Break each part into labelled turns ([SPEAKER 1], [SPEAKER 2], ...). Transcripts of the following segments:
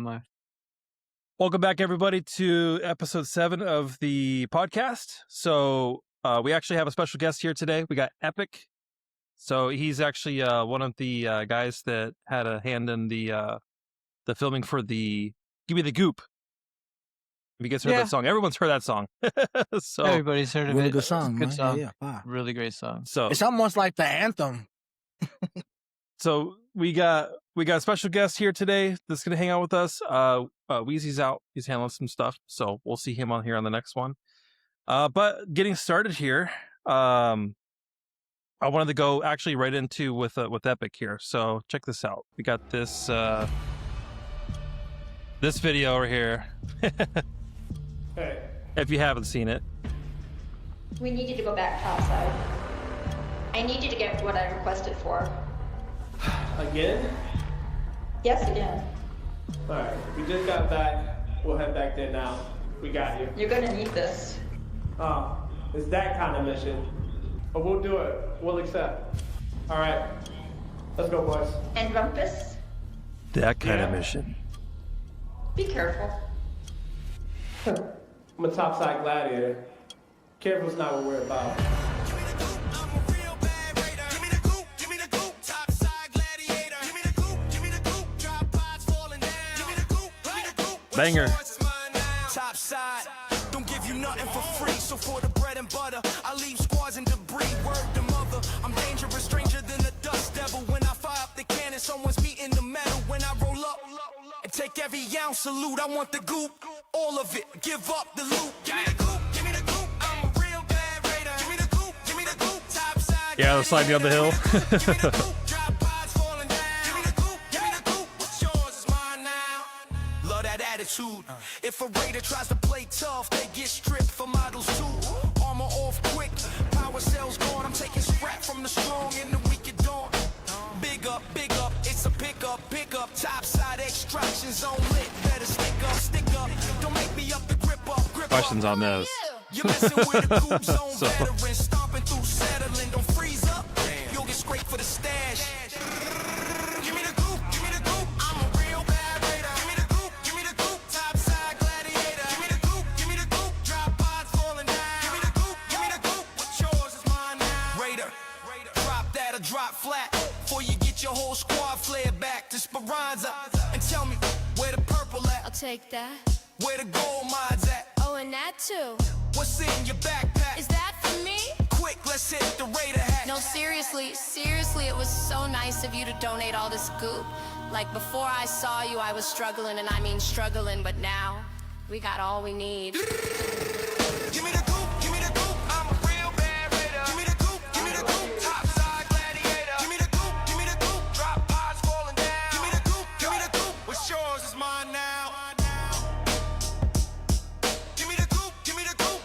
[SPEAKER 1] am I?
[SPEAKER 2] Welcome back, everybody, to episode 7 of the podcast. So we actually have a special guest here today. We got Epic. So he's actually one of the guys that had a hand in the filming for the Gimme the Goop. If you guys heard that song, everyone's heard that song. So
[SPEAKER 1] Everybody's heard of
[SPEAKER 3] Really
[SPEAKER 1] it.
[SPEAKER 3] good song,
[SPEAKER 1] Good
[SPEAKER 3] man.
[SPEAKER 1] song.
[SPEAKER 3] Yeah. Wow.
[SPEAKER 1] Really great song.
[SPEAKER 2] So
[SPEAKER 3] It's almost like the anthem.
[SPEAKER 2] So we got a special guest here today that's gonna hang out with us. Wheezy's out; he's handling some stuff, so we'll see him on here on the next one. But getting started here, I wanted to go actually right into with Epic here. So check this out. We got this this video over here.
[SPEAKER 4] Hey.
[SPEAKER 2] If you haven't seen it,
[SPEAKER 5] We need you to go back topside. I need you to get what I requested for.
[SPEAKER 4] Again?
[SPEAKER 5] Yes, again.
[SPEAKER 4] Alright, we just got back. We'll head back there now. We got you.
[SPEAKER 5] You're gonna need this.
[SPEAKER 4] It's that kind of mission. But we'll do it. We'll accept. Alright. Let's go, boys.
[SPEAKER 5] And Rumpus,
[SPEAKER 2] that kind of
[SPEAKER 4] Yeah.
[SPEAKER 2] mission.
[SPEAKER 5] be careful.
[SPEAKER 4] I'm a topside gladiator. Careful's not what we're about.
[SPEAKER 2] Banger.
[SPEAKER 6] Top side, don't give you nothing for free. So for the bread and butter, I leave squads and debris. Word to mother, I'm dangerous, stranger than the dust devil. When I fire up the cannon, someone's beating the metal. When I roll up and take every ounce salute, I want the goop, all of it. Give up the loot. Give me the goop, give me the goop. I'm a real bad raider. Give me the goop, give me the goop. Top side.
[SPEAKER 2] Yeah, let's slide me up the hill.
[SPEAKER 6] Give me the goop. Drop pods falling down. Give me the goop, give me the goop. What's yours is mine now. Love that attitude. If a raider tries to play tough, they get stripped for models too. Armor off quick, power cells gone. I'm taking scrap from the strong in the weak at dawn. Big up, it's a pickup. Topside extraction zone lit. Better stick up. Don't make me up the grip up.
[SPEAKER 2] Questions on this?
[SPEAKER 6] You're messing with the Goop Zone
[SPEAKER 2] So-
[SPEAKER 6] veteran, stomping through settling. Don't freeze up, you'll get scraped for the stash. Give me the goop, give me the goop. I'm a real bad raider. Give me the goop, give me the goop. Topside gladiator. Give me the goop, give me the goop. Drop pods falling down. Give me the goop, give me the goop. What's yours is mine now. Raider, drop that or drop flat. Before you get your whole squad flare back to Speranza. And tell me where the purple
[SPEAKER 7] I'll
[SPEAKER 6] at,
[SPEAKER 7] take that.
[SPEAKER 6] where the gold mine's at.
[SPEAKER 7] Oh, and that too.
[SPEAKER 6] What's in your backpack?
[SPEAKER 7] Is that for me?
[SPEAKER 6] Quick, let's hit the Raider hat.
[SPEAKER 7] No, seriously, it was so nice of you to donate all this goop. Like, before I saw you, I was struggling, and I mean struggling, but now we got all we need.
[SPEAKER 6] Give me the goop, give me the goop. I'm a real bad raider. Give me the goop, give me the goop. Topside gladiator. Give me the goop, give me the goop. Drop pods falling down. Give me the goop, give me the goop. What's yours is mine now. Give me the goop, give me the goop.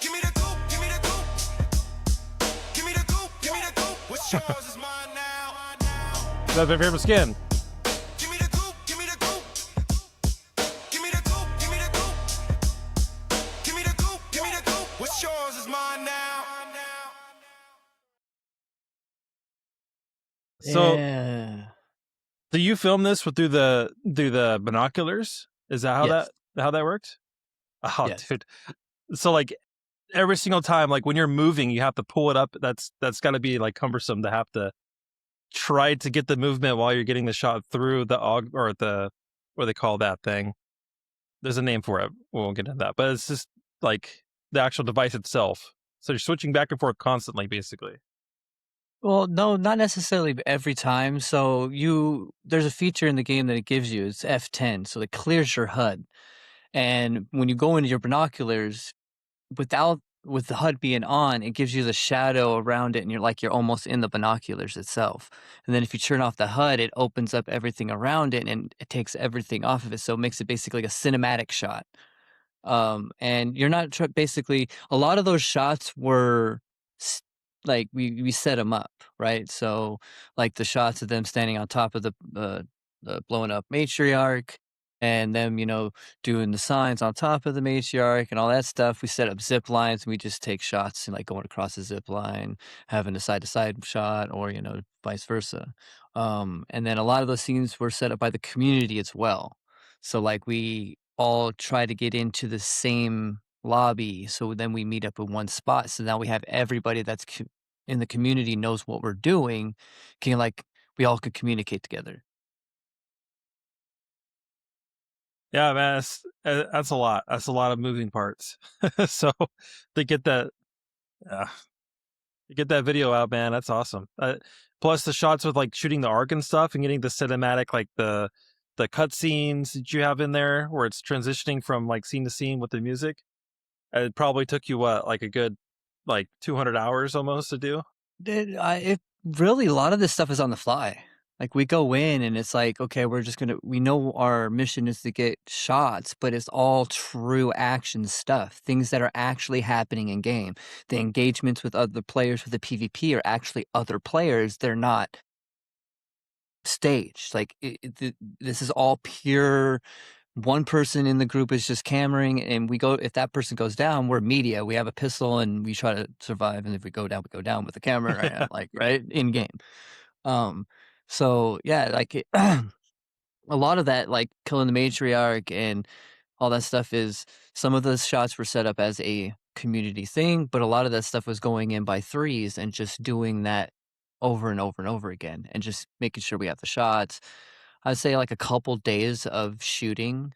[SPEAKER 6] Give me the goop, give me the goop. Give me the goop, give me the goop. What's yours is mine now.
[SPEAKER 2] That's my favorite skin.
[SPEAKER 6] Give me the goop, give me the goop. Give me the goop, give me the goop. Give me the goop, give me the goop. What's yours is mine now.
[SPEAKER 2] So,
[SPEAKER 1] Yeah.
[SPEAKER 2] do you film this through the binoculars? Is that how
[SPEAKER 1] Yes.
[SPEAKER 2] that worked? Oh,
[SPEAKER 1] Yes.
[SPEAKER 2] dude. So like every single time, like when you're moving, you have to pull it up. That's got to be like cumbersome to have to try to get the movement while you're getting the shot through the or the what do they call that thing? There's a name for it. We won't get into that, but it's just like the actual device itself. So you're switching back and forth constantly, basically.
[SPEAKER 1] Well, no, not necessarily every time. So there's a feature in the game that it gives you. It's F10, so it clears your HUD. And when you go into your binoculars, with the HUD being on, it gives you the shadow around it, and you're almost in the binoculars itself. And then if you turn off the HUD, it opens up everything around it, and it takes everything off of it, so it makes it basically like a cinematic shot. And you're not basically a lot of those shots were like we set them up, right? So like the shots of them standing on top of the blowing up matriarch, and them, doing the signs on top of the matriarch and all that stuff. We set up zip lines, and we just take shots and like going across the zip line, having a side to side shot, or vice versa. And then a lot of those scenes were set up by the community as well. So like we all try to get into the same lobby. So then we meet up in one spot. So now we have everybody that's in the community knows what we're doing. Can like we all could communicate together.
[SPEAKER 2] Yeah, man, that's a lot. That's a lot of moving parts. So to get that, uh, to get that video out, man, that's awesome. Plus the shots with like shooting the arc and stuff, and getting the cinematic, like the cut scenes that you have in there, where it's transitioning from like scene to scene with the music. It probably took you what, like a good, like 200 hours almost to do.
[SPEAKER 1] It really a lot of this stuff is on the fly. Like we go in and it's like, okay, we know our mission is to get shots, but it's all true action stuff, things that are actually happening in game. The engagements with other players with the PvP are actually other players. They're not staged. Like this is all pure. One person in the group is just cammering, and if that person goes down, we're media. We have a pistol and we try to survive. And if we go down with the camera, right? Like right in game. Um, so yeah, like a lot of that, like killing the matriarch and all that stuff is some of those shots were set up as a community thing, but a lot of that stuff was going in by threes and just doing that over and over and over again and just making sure we have the shots. I'd say like a couple days of shooting,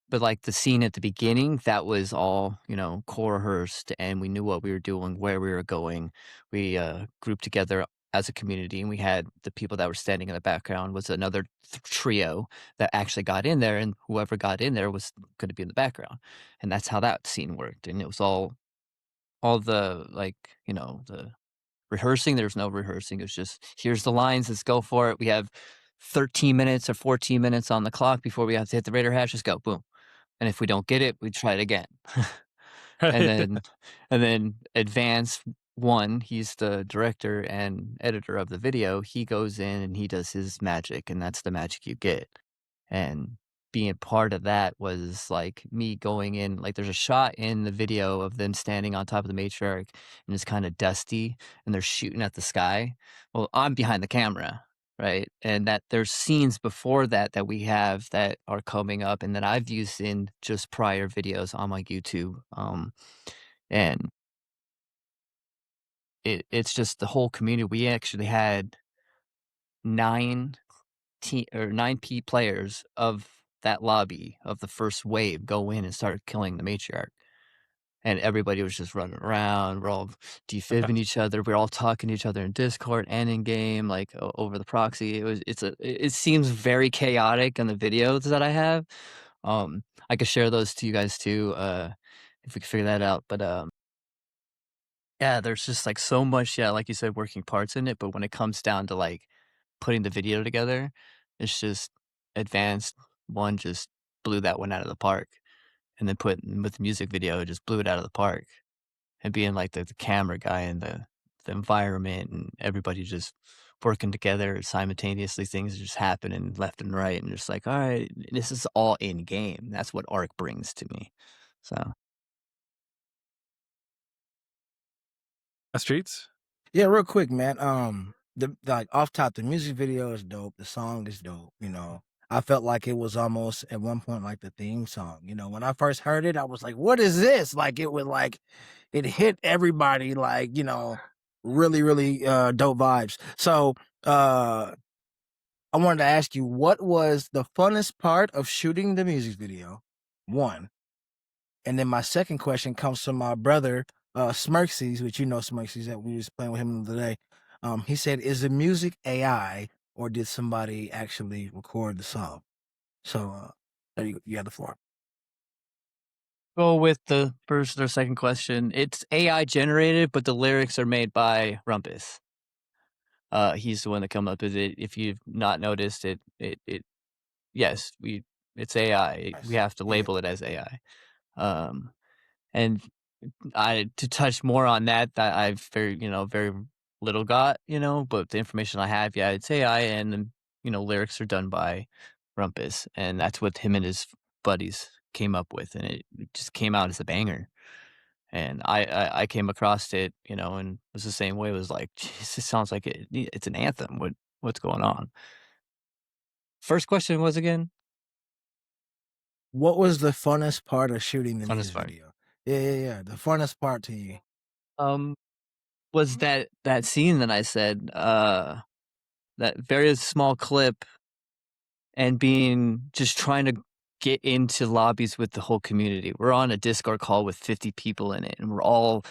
[SPEAKER 1] but like the scene at the beginning, that was all, core rehearsed and we knew what we were doing, where we were going. We grouped together as a community and we had the people that were standing in the background was another trio that actually got in there, and whoever got in there was going to be in the background. And that's how that scene worked. And it was all the like, the rehearsing. There's no rehearsing. It was just, here's the lines, let's go for it. We have 13 minutes or 14 minutes on the clock before we have to hit the Raider hash. Just go, boom. And if we don't get it, we try it again. and then Advance One, he's the director and editor of the video. He goes in and he does his magic, and that's the magic you get. And being part of that was like me going in, like there's a shot in the video of them standing on top of the matriarch and it's kind of dusty and they're shooting at the sky. Well, I'm behind the camera, right? And that there's scenes before that we have that are coming up and that I've used in just prior videos on my YouTube. And it's just the whole community. We actually had 9 9 players of that lobby of the first wave go in and start killing the matriarch. And everybody was just running around. We're all defibbing each other. We're all talking to each other in Discord and in game, like over the proxy. It seems very chaotic in the videos that I have. I could share those to you guys too, if we could figure that out. But yeah, there's just like so much, yeah, like you said, working parts in it. But when it comes down to like putting the video together, it's just Advanced One just blew that one out of the park. And then with the music video, it just blew it out of the park. And being like the camera guy and the environment and everybody just working together simultaneously, things are just happening left and right. And just like, all right, this is all in game. That's what Arc brings to me. So
[SPEAKER 2] Streets.
[SPEAKER 3] Yeah, real quick, man. The like off top, the music video is dope. The song is dope. I felt like it was almost at one point like the theme song. When I first heard it, I was like, "What is this?" Like it was like it hit everybody. Like really, really dope vibes. So I wanted to ask you, what was the funnest part of shooting the music video? One. And then my second question comes from my brother, Smirksies, which Smirksies, that we was playing with him the other day. He said, "Is the music AI or did somebody actually record the song?" So there you have the floor.
[SPEAKER 1] go with the first or second question. It's AI generated, but the lyrics are made by Rumpus. He's the one that come up with it. If you've not noticed it, yes, it's AI.
[SPEAKER 3] Nice.
[SPEAKER 1] We have to
[SPEAKER 3] Yeah.
[SPEAKER 1] label it as AI. And to touch more on that I've very little got, but the information I have, yeah, it's AI, and then, lyrics are done by Rumpus, and that's what him and his buddies came up with, and it just came out as a banger. And I came across it, and it was the same way. It was like, "Jeez, this sounds like it's an anthem. what's going on. First question was again?
[SPEAKER 3] What was the funnest part of shooting the
[SPEAKER 1] Funnest
[SPEAKER 3] music
[SPEAKER 1] part.
[SPEAKER 3] video? Yeah. The funnest part to you.
[SPEAKER 1] Was that scene that I said, that very small clip and just trying to get into lobbies with the whole community. We're on a Discord call with 50 people in it, and we're all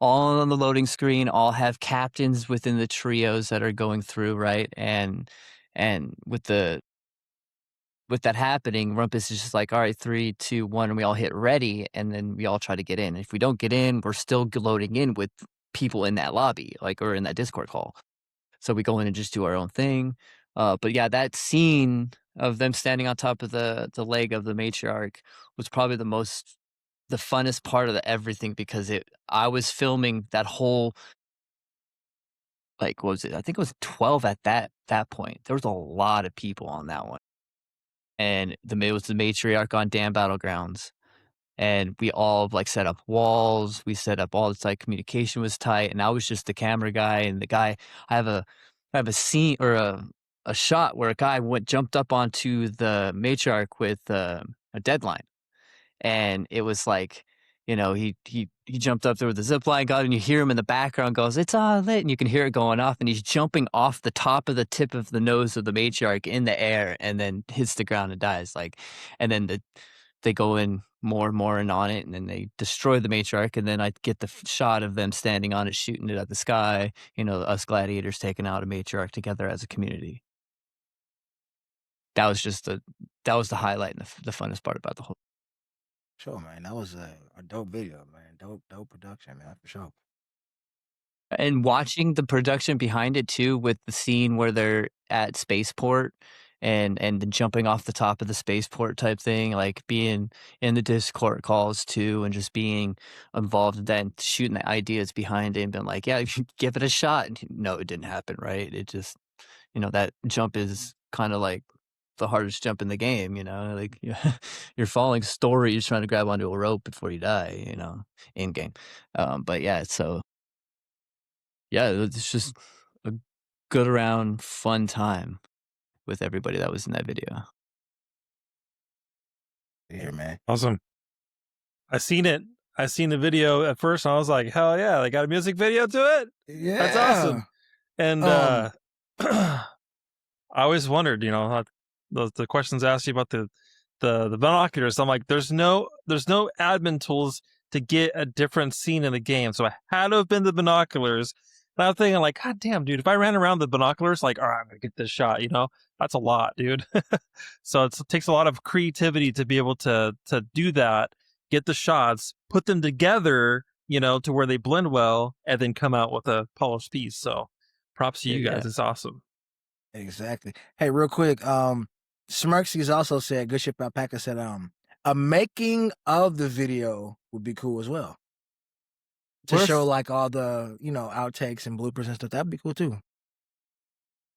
[SPEAKER 1] on the loading screen, all have captains within the trios that are going through, right? And with that happening, Rumpus is just like, all right, 3, 2, 1, and we all hit ready, and then we all try to get in. If we don't get in, we're still loading in with people in that lobby, or in that Discord call. So we go in and just do our own thing. But yeah, that scene of them standing on top of the leg of the matriarch was probably the funnest part of everything, because I was filming that whole, what was it? I think it was 12 at that point. There was a lot of people on that one. And it was the matriarch on Damn Battlegrounds. And we all set up walls. We set up all the communication was tight. And I was just the camera guy and the guy. I have a scene or a shot where a guy jumped up onto the matriarch with a deadline. And it was he jumped up there with the zip line, and you hear him in the background goes, "It's all lit," and you can hear it going off, and he's jumping off the top of the tip of the nose of the matriarch in the air, and then hits the ground and dies. And then they go in more and more and on it, and then they destroy the matriarch, and then I get the shot of them standing on it, shooting it at the sky. Us gladiators taking out a matriarch together as a community. That was the highlight and the funnest part about the whole.
[SPEAKER 3] Sure, man. That was a dope video, man. Dope production, man, for sure.
[SPEAKER 1] And watching the production behind it too, with the scene where they're at spaceport and then jumping off the top of the spaceport type thing, being in the Discord calls too, and just being involved in that and shooting the ideas behind it and being like, yeah, you should give it a shot. And no, it didn't happen, right? It just, that jump is kind of like the hardest jump in the game, you're following story, you're trying to grab onto a rope before you die, in game. But yeah, so yeah, it's just a good around fun time with everybody that was in that video.
[SPEAKER 3] Yeah, man.
[SPEAKER 2] Awesome. I seen the video at first, and I was like, hell yeah, they got a music video to it?
[SPEAKER 3] Yeah.
[SPEAKER 2] That's awesome. And I always wondered, the questions asked you about the binoculars. I'm like, there's no admin tools to get a different scene in the game. So it had to have been the binoculars. And I'm thinking like, God damn, dude, if I ran around the binoculars, all right, I'm gonna get this shot, that's a lot, dude. So it takes a lot of creativity to be able to do that, get the shots, put them together, to where they blend well, and then come out with a polished piece. So props to you guys.
[SPEAKER 1] Yeah.
[SPEAKER 2] It's awesome.
[SPEAKER 3] Exactly. Hey, real quick, Smirksies also said, Good Ship Alpaca said, a making of the video would be cool as well. To show all the, outtakes and bloopers and stuff. That'd be cool too.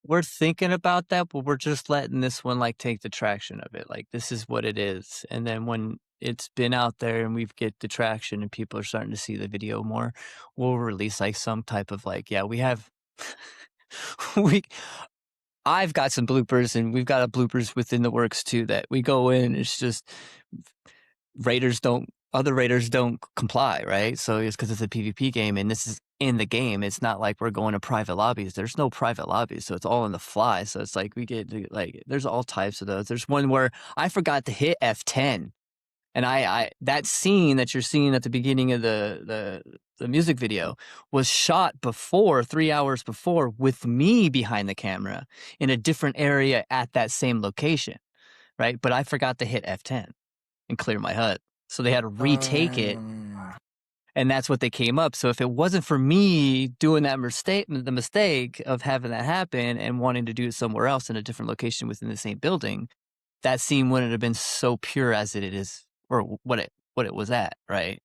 [SPEAKER 1] We're thinking about that, but we're just letting this one take the traction of it. This is what it is. And then when it's been out there and we get the traction and people are starting to see the video more, we'll release some type of we have I've got some bloopers, and we've got a bloopers within the works too that we go in. It's just other raiders don't comply, right? So it's because it's a PvP game, and this is in the game. It's not like we're going to private lobbies. There's no private lobbies, so it's all in the fly. So it's we get there's all types of those. There's one where I forgot to hit F10, and I that scene that you're seeing at the beginning of the music video was shot before, 3 hours before, with me behind the camera in a different area at that same location, right? But I forgot to hit F10 and clear my HUD. So they had to retake it, and that's what they came up. So if it wasn't for me doing the mistake of having that happen and wanting to do it somewhere else in a different location within the same building, that scene wouldn't have been so pure as it is, or what it was at, right?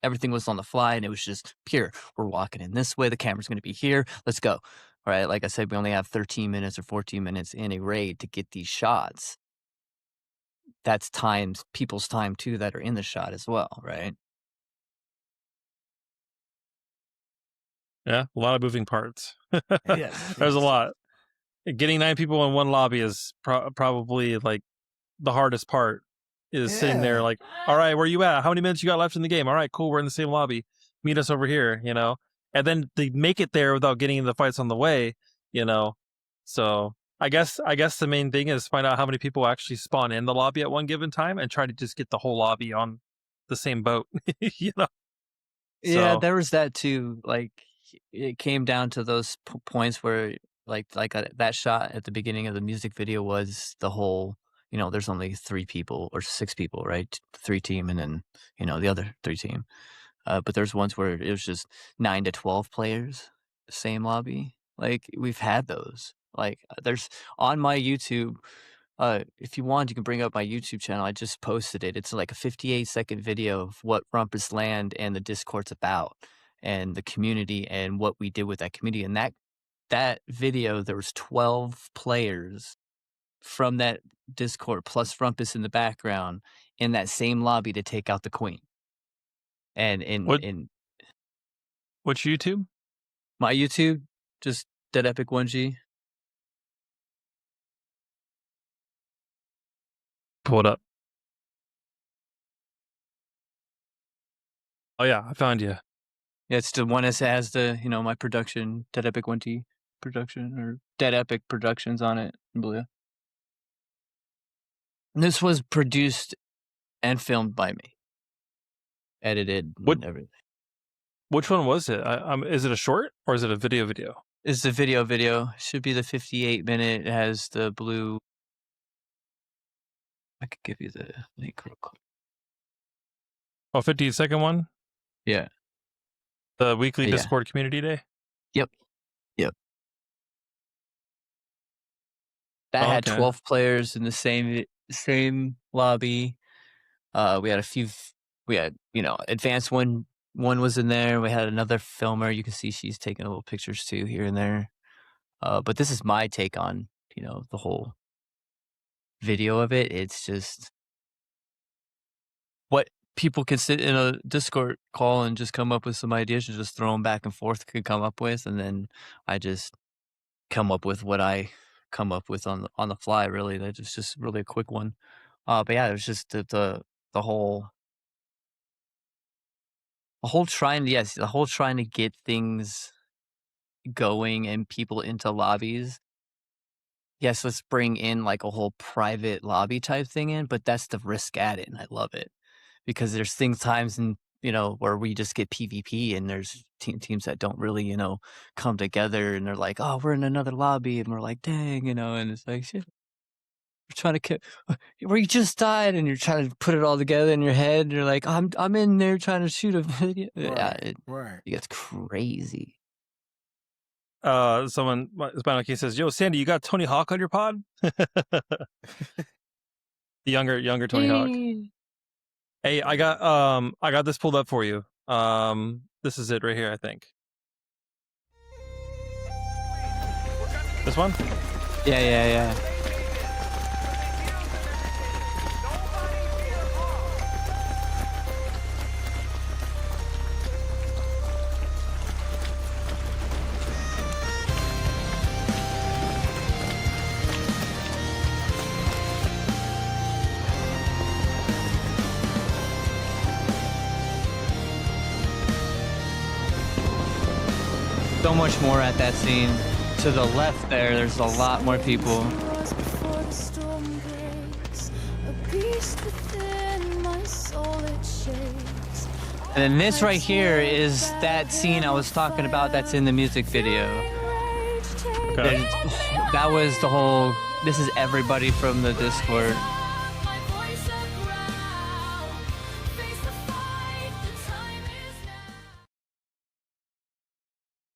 [SPEAKER 1] Everything was on the fly, and it was just pure. We're walking in this way. The camera's going to be here. Let's go. All right. Like I said, we only have 13 minutes or 14 minutes in a raid to get these shots. That's people's time too that are in the shot as well, right?
[SPEAKER 2] Yeah, a lot of moving parts.
[SPEAKER 3] Yes,
[SPEAKER 2] There's a
[SPEAKER 3] yes.
[SPEAKER 2] lot. Getting 9 people in one lobby is probably like the hardest part. Is sitting there
[SPEAKER 3] Yeah.
[SPEAKER 2] like, all right, where you at? How many minutes you got left in the game? All right, cool. We're in the same lobby. Meet us over here, you know? And then they make it there without getting into the fights on the way, you know? So I guess the main thing is find out how many people actually spawn in the lobby at one given time and try to just get the whole lobby on the same boat, you know?
[SPEAKER 1] Yeah,
[SPEAKER 2] So
[SPEAKER 1] there was that too. Like, it came down to those points where, that shot at the beginning of the music video was the whole. There's only 3 people or 6 people, right? 3 team, and then the other 3 team. But there's ones where it was just 9 to 12 players, same lobby. Like, we've had those. Like, there's on my YouTube. If you want, you can bring up my YouTube channel. I just posted it. It's like a 58-second video of what Rumpus Land and the Discord's about, and the community, and what we did with that community. And that video, there was 12 players from that Discord plus Rumpus in the background in that same lobby to take out the queen. And
[SPEAKER 2] what
[SPEAKER 1] in
[SPEAKER 2] what's YouTube?
[SPEAKER 1] my YouTube, just DeadEpic1G.
[SPEAKER 2] Pull it up. Oh yeah, I found you.
[SPEAKER 1] Yeah, it's the one that has the my production, DeadEpic1G production, or Dead Epic Productions on it, I believe. And this was produced and filmed by me, edited
[SPEAKER 2] What
[SPEAKER 1] and everything.
[SPEAKER 2] which one was it? Is it a short or is it a video?
[SPEAKER 1] It's the video. It should be the 58-minute. It has the blue. I could give you the link real quick.
[SPEAKER 2] Oh, 15-second one?
[SPEAKER 1] Yeah.
[SPEAKER 2] The weekly
[SPEAKER 1] Yeah.
[SPEAKER 2] Discord community day?
[SPEAKER 1] Yep. That had
[SPEAKER 2] Okay.
[SPEAKER 1] 12 players in the same lobby. We had advanced one was in there. We had another filmer. You can see she's taking little pictures too here and there. But this is my take on, the whole video of it. It's just what people can sit in a Discord call and just come up with some ideas and just throw them back and forth, could come up with, and then I just come up with what I come up with on the fly. Really, that's just really a quick one. But yeah, it was just the whole trying to get things going and people into lobbies. Yes, let's bring in like a whole private lobby type thing in, but that's the risk at it, and I love it because there's times where we just get PvP, and there's teams that don't really come together, and they're like, oh, we're in another lobby, and we're like, dang, and it's like, shit, we're trying to where you just died, and you're trying to put it all together in your head, and you're like, I'm in there trying to shoot a video. Yeah,
[SPEAKER 3] Right.
[SPEAKER 1] it gets crazy.
[SPEAKER 2] Someone, Spinal Key says, yo, Sandy, you got Tony Hawk on your pod? The younger Tony Hawk. Hey, I got this pulled up for you. This is it right here, I think. This one?
[SPEAKER 1] Yeah. So much more at that scene. To the left there's a lot more people. And then this right here is that scene I was talking about that's in the music video.
[SPEAKER 2] Okay.
[SPEAKER 1] That was the whole, this is everybody from the Discord.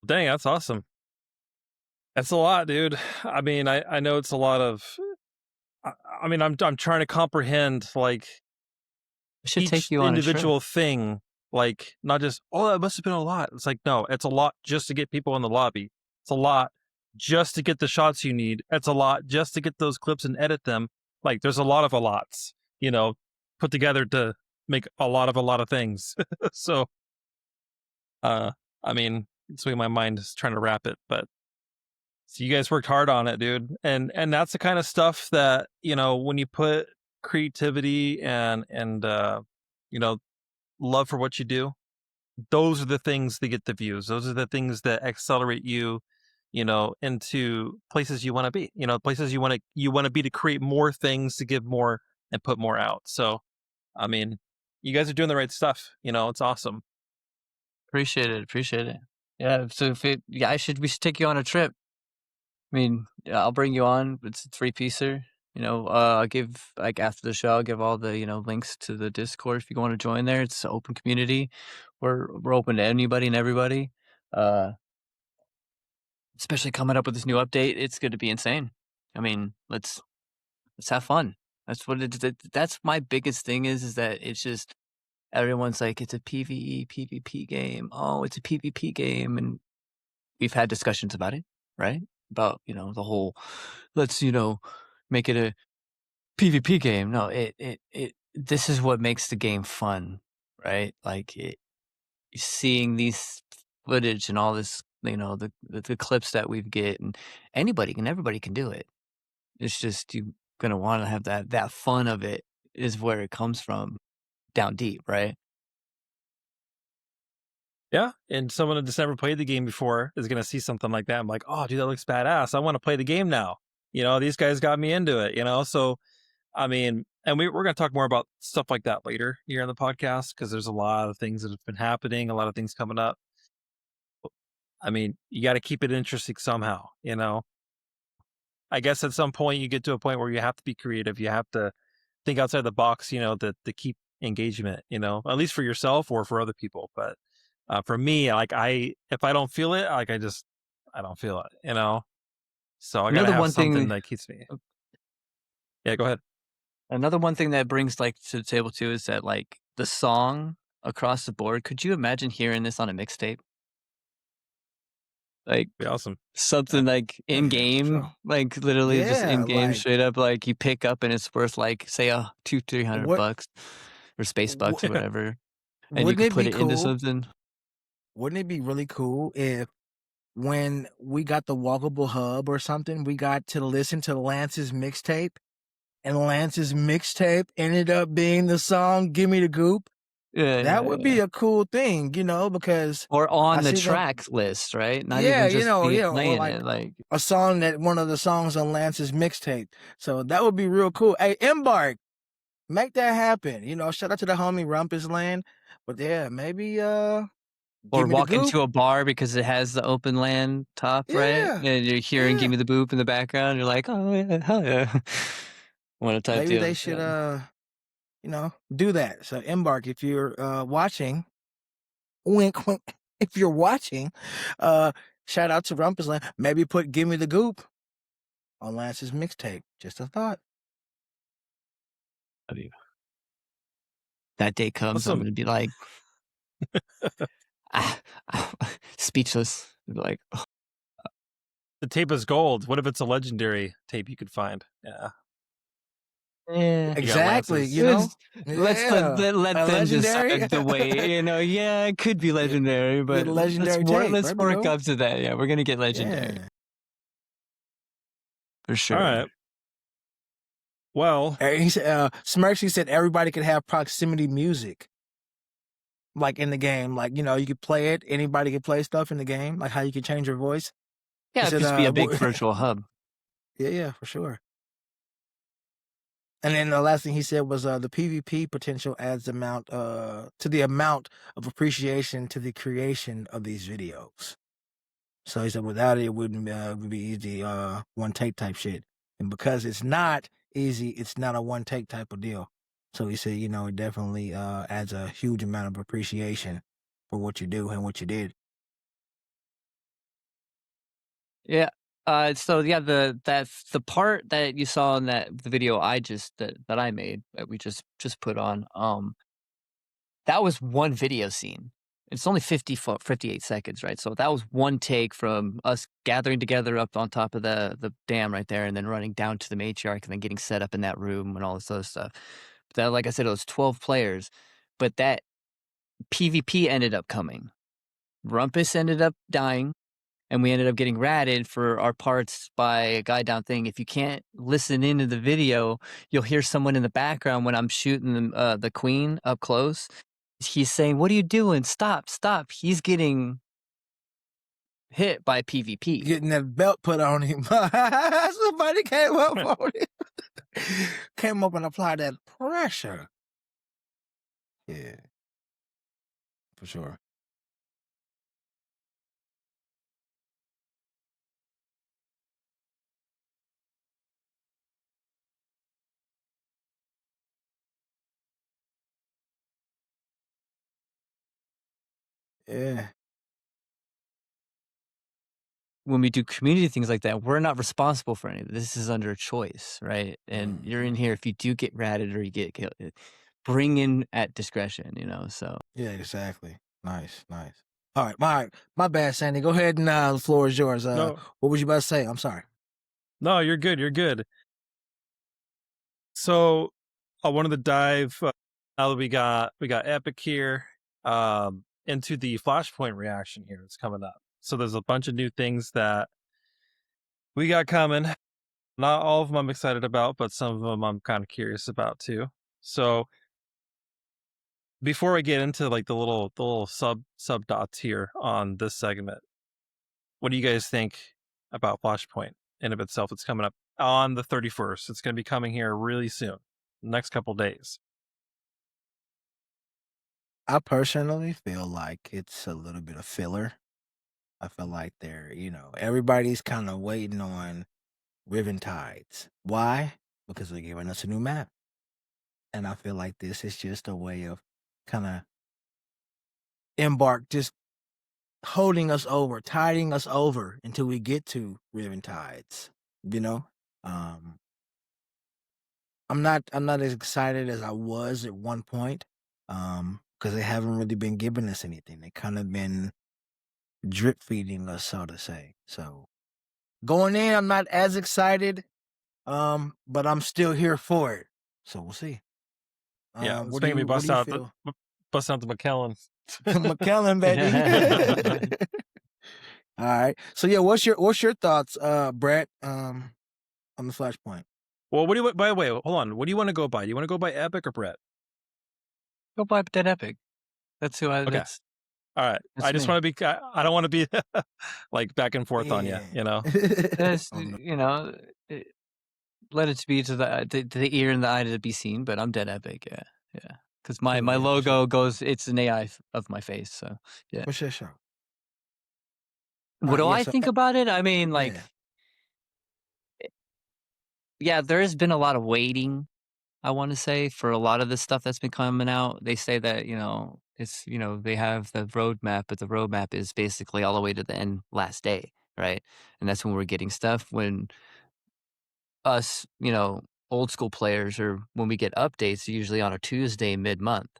[SPEAKER 2] Dang, that's awesome. That's a lot, dude. I mean, I know it's a lot of. I mean, I'm trying to comprehend like
[SPEAKER 1] It should
[SPEAKER 2] each
[SPEAKER 1] take you on
[SPEAKER 2] individual
[SPEAKER 1] a trip.
[SPEAKER 2] thing, like not just that must have been a lot. It's like no, it's a lot just to get people in the lobby. It's a lot just to get the shots you need. It's a lot just to get those clips and edit them. Like there's a lot of lots, put together to make a lot of things. So, I mean, it's the way my mind is trying to wrap it. But so you guys worked hard on it, dude, and that's the kind of stuff that, you know, when you put creativity and you know, love for what you do, those are the things that get the views. Those are the things that accelerate you, you know, into places you want to be. You know, places you want to be to create more things, to give more and put more out. So, I mean, you guys are doing the right stuff. You know, it's awesome.
[SPEAKER 1] Appreciate it. Appreciate it. Yeah. So we should take you on a trip. I mean, yeah, I'll bring you on. It's a 3-piecer. You know, I'll give, like, after the show, I'll give all the, you know, links to the Discord if you want to join there. It's an open community. We're open to anybody and everybody. Especially coming up with this new update, it's going to be insane. I mean, let's have fun. That's what that's my biggest thing is that it's just everyone's like, it's a PvE, PvP game. Oh, it's a PvP game. And we've had discussions about it, right? About, you know, the whole, let's, you know, make it a PvP game. No, this is what makes the game fun, right? Like seeing these footage and all this, you know, the clips that we get, and everybody can do it. It's just you gonna want to have that fun of it is where it comes from, down deep, right?
[SPEAKER 2] Yeah, and someone that just never played the game before is gonna see something like that. I'm like, oh, dude, that looks badass. I want to play the game now. You know, these guys got me into it. You know, so I mean, and we're going to talk more about stuff like that later here on the podcast, because there's a lot of things that have been happening, a lot of things coming up. I mean, you got to keep it interesting somehow, you know. I guess at some point you get to a point where you have to be creative. You have to think outside the box, you know, to keep engagement, you know, at least for yourself or for other people. But for me, like if I don't feel it, like I don't feel it, you know. So I got to have something that keeps me. Yeah, go ahead.
[SPEAKER 1] Another one thing that brings, like, to the table too is that, like, the song across the board. Could you imagine hearing this on a mixtape? Like,
[SPEAKER 2] Be awesome.
[SPEAKER 1] something like in game,
[SPEAKER 3] sure.
[SPEAKER 1] like literally just in game,
[SPEAKER 3] like,
[SPEAKER 1] straight up, like you pick up and it's worth like, say, $200-300 or space bucks or whatever, and you can put it into something.
[SPEAKER 3] Wouldn't it be really cool if, when we got the walkable hub or something, we got to listen to Lance's mixtape, and Lance's mixtape ended up being the song "Gimme the Goop"?
[SPEAKER 1] Yeah,
[SPEAKER 3] That would be a cool thing, you know, because
[SPEAKER 1] or on
[SPEAKER 3] I
[SPEAKER 1] the
[SPEAKER 3] see them-
[SPEAKER 1] track list, right? Not
[SPEAKER 3] Yeah,
[SPEAKER 1] even
[SPEAKER 3] you
[SPEAKER 1] just
[SPEAKER 3] know,
[SPEAKER 1] be
[SPEAKER 3] yeah, or
[SPEAKER 1] playing
[SPEAKER 3] like-
[SPEAKER 1] it, like
[SPEAKER 3] a song that one of the songs on Lance's mixtape. So that would be real cool. Hey, Embark, make that happen. You know, shout out to the homie Rumpus Land. But yeah, maybe
[SPEAKER 1] or
[SPEAKER 3] Gimme the
[SPEAKER 1] walk
[SPEAKER 3] Goop.
[SPEAKER 1] into a bar because it has the open land top, right?
[SPEAKER 3] Yeah,
[SPEAKER 1] And you're hearing
[SPEAKER 3] yeah.
[SPEAKER 1] "Gimme the Boop" in the background. You're like, oh yeah, hell yeah. Want to type
[SPEAKER 3] Maybe
[SPEAKER 1] deal.
[SPEAKER 3] they should you know, do that. So Embark, if you're watching, wink wink, if you're watching, shout out to Rumpus Land. Maybe put "Gimme the Goop" on Lance's mixtape. Just a thought.
[SPEAKER 1] That day comes, I'm
[SPEAKER 2] Awesome.
[SPEAKER 1] gonna be like speechless. Like,
[SPEAKER 2] The tape is gold. What if it's a legendary tape you could find? Yeah.
[SPEAKER 1] yeah.
[SPEAKER 3] Exactly.
[SPEAKER 2] Lance's.
[SPEAKER 3] You know,
[SPEAKER 1] Let's
[SPEAKER 3] Yeah.
[SPEAKER 1] let
[SPEAKER 3] A
[SPEAKER 1] them
[SPEAKER 3] legendary?
[SPEAKER 1] decide the way. You know, yeah, it could be legendary, but
[SPEAKER 3] legendary tape,
[SPEAKER 1] let's
[SPEAKER 3] right,
[SPEAKER 1] work
[SPEAKER 3] bro?
[SPEAKER 1] up to that. Yeah, we're gonna get legendary
[SPEAKER 3] Yeah.
[SPEAKER 1] for sure.
[SPEAKER 2] All right. Well,
[SPEAKER 3] He said, Smirksy said everybody could have proximity music, like in the game. Like, you know, you could play it. Anybody could play stuff in the game, like how you could change your voice.
[SPEAKER 1] Yeah,
[SPEAKER 3] He
[SPEAKER 1] it
[SPEAKER 3] said,
[SPEAKER 1] could just be a big virtual hub.
[SPEAKER 3] Yeah, for sure. And then the last thing he said was the PvP potential adds amount to the amount of appreciation to the creation of these videos. So he said without it, it wouldn't be easy one take type shit. And because it's not easy, it's not a one take type of deal. So he said, you know, it definitely adds a huge amount of appreciation for what you do and what you did.
[SPEAKER 1] Yeah. So yeah, the part that you saw in the video that I made, that we just put on, that was one video scene. It's only 58 seconds, right? So that was one take from us gathering together up on top of the dam right there, and then running down to the matriarch, and then getting set up in that room and all this other stuff. But that, like I said, it was 12 players, but that PvP ended up coming. Rumpus ended up dying, and we ended up getting ratted for our parts by a guy down thing. If you can't listen into the video, you'll hear someone in the background when I'm shooting the queen up close. He's saying, "What are you doing? Stop, stop." He's getting hit by PvP.
[SPEAKER 3] Getting that belt put on him. Somebody came up on him. Came up and applied that pressure. Yeah. For sure. Yeah.
[SPEAKER 1] When we do community things like that, we're not responsible for any of it. This is under choice, right? And you're in here if you do get ratted or you get killed, bring in at discretion, so.
[SPEAKER 3] Yeah, exactly. Nice, nice. All right, my bad, Sandy. Go ahead and the floor is yours.
[SPEAKER 2] No.
[SPEAKER 3] What was you about to say? I'm sorry.
[SPEAKER 2] No, you're good. You're good. So I wanted to dive now that we got Epic here into the Flashpoint reaction here that's coming up. So there's a bunch of new things that we got coming. Not all of them I'm excited about, but some of them I'm kind of curious about too. So before I get into like the little sub dots here on this segment, what do you guys think about Flashpoint in of itself? It's coming up on the 31st. It's going to be coming here really soon, next couple days.
[SPEAKER 3] I personally feel like it's a little bit of filler. I feel like everybody's kind of waiting on Riven Tides. Why? Because they're giving us a new map. And I feel like this is just a way of kind of just holding us over, tiding us over until we get to Riven Tides. I'm not as excited as I was at one point. Because they haven't really been giving us anything. They kind of been drip feeding us, so to say. So going in, I'm not as excited. But I'm still here for it. So we'll see.
[SPEAKER 2] Yeah, it's
[SPEAKER 3] What do
[SPEAKER 2] making me
[SPEAKER 3] you
[SPEAKER 2] bust out
[SPEAKER 3] feel?
[SPEAKER 2] the McKellen.
[SPEAKER 3] McKellen, baby. All right. So yeah, what's your thoughts, Brett, on the Flashpoint?
[SPEAKER 2] Well, what do you? By the way, hold on. What do you want to go by? Do you want to go by Epic or Brett?
[SPEAKER 1] Go buy DeadEpic. That's who I.
[SPEAKER 2] Okay.
[SPEAKER 1] That's
[SPEAKER 2] All right.
[SPEAKER 1] That's
[SPEAKER 2] I just
[SPEAKER 1] me.
[SPEAKER 2] want to be. I don't want to be like back and forth on you.
[SPEAKER 1] That's,
[SPEAKER 3] Oh, no.
[SPEAKER 1] let it be to the ear and the eye to be seen. But I'm DeadEpic. Yeah. Because my
[SPEAKER 3] Cool, yeah, for
[SPEAKER 1] logo
[SPEAKER 3] sure.
[SPEAKER 1] goes. It's an AI of my face. So yeah.
[SPEAKER 3] For sure.
[SPEAKER 1] What do
[SPEAKER 3] yeah,
[SPEAKER 1] I
[SPEAKER 3] so
[SPEAKER 1] think about it? I mean, like, yeah, there has been a lot of waiting, I want to say, for a lot of the stuff that's been coming out. They say that, it's, they have the roadmap, but the roadmap is basically all the way to the end last day, right? And that's when we're getting stuff. When us, old school players, or when we get updates, usually on a Tuesday mid-month,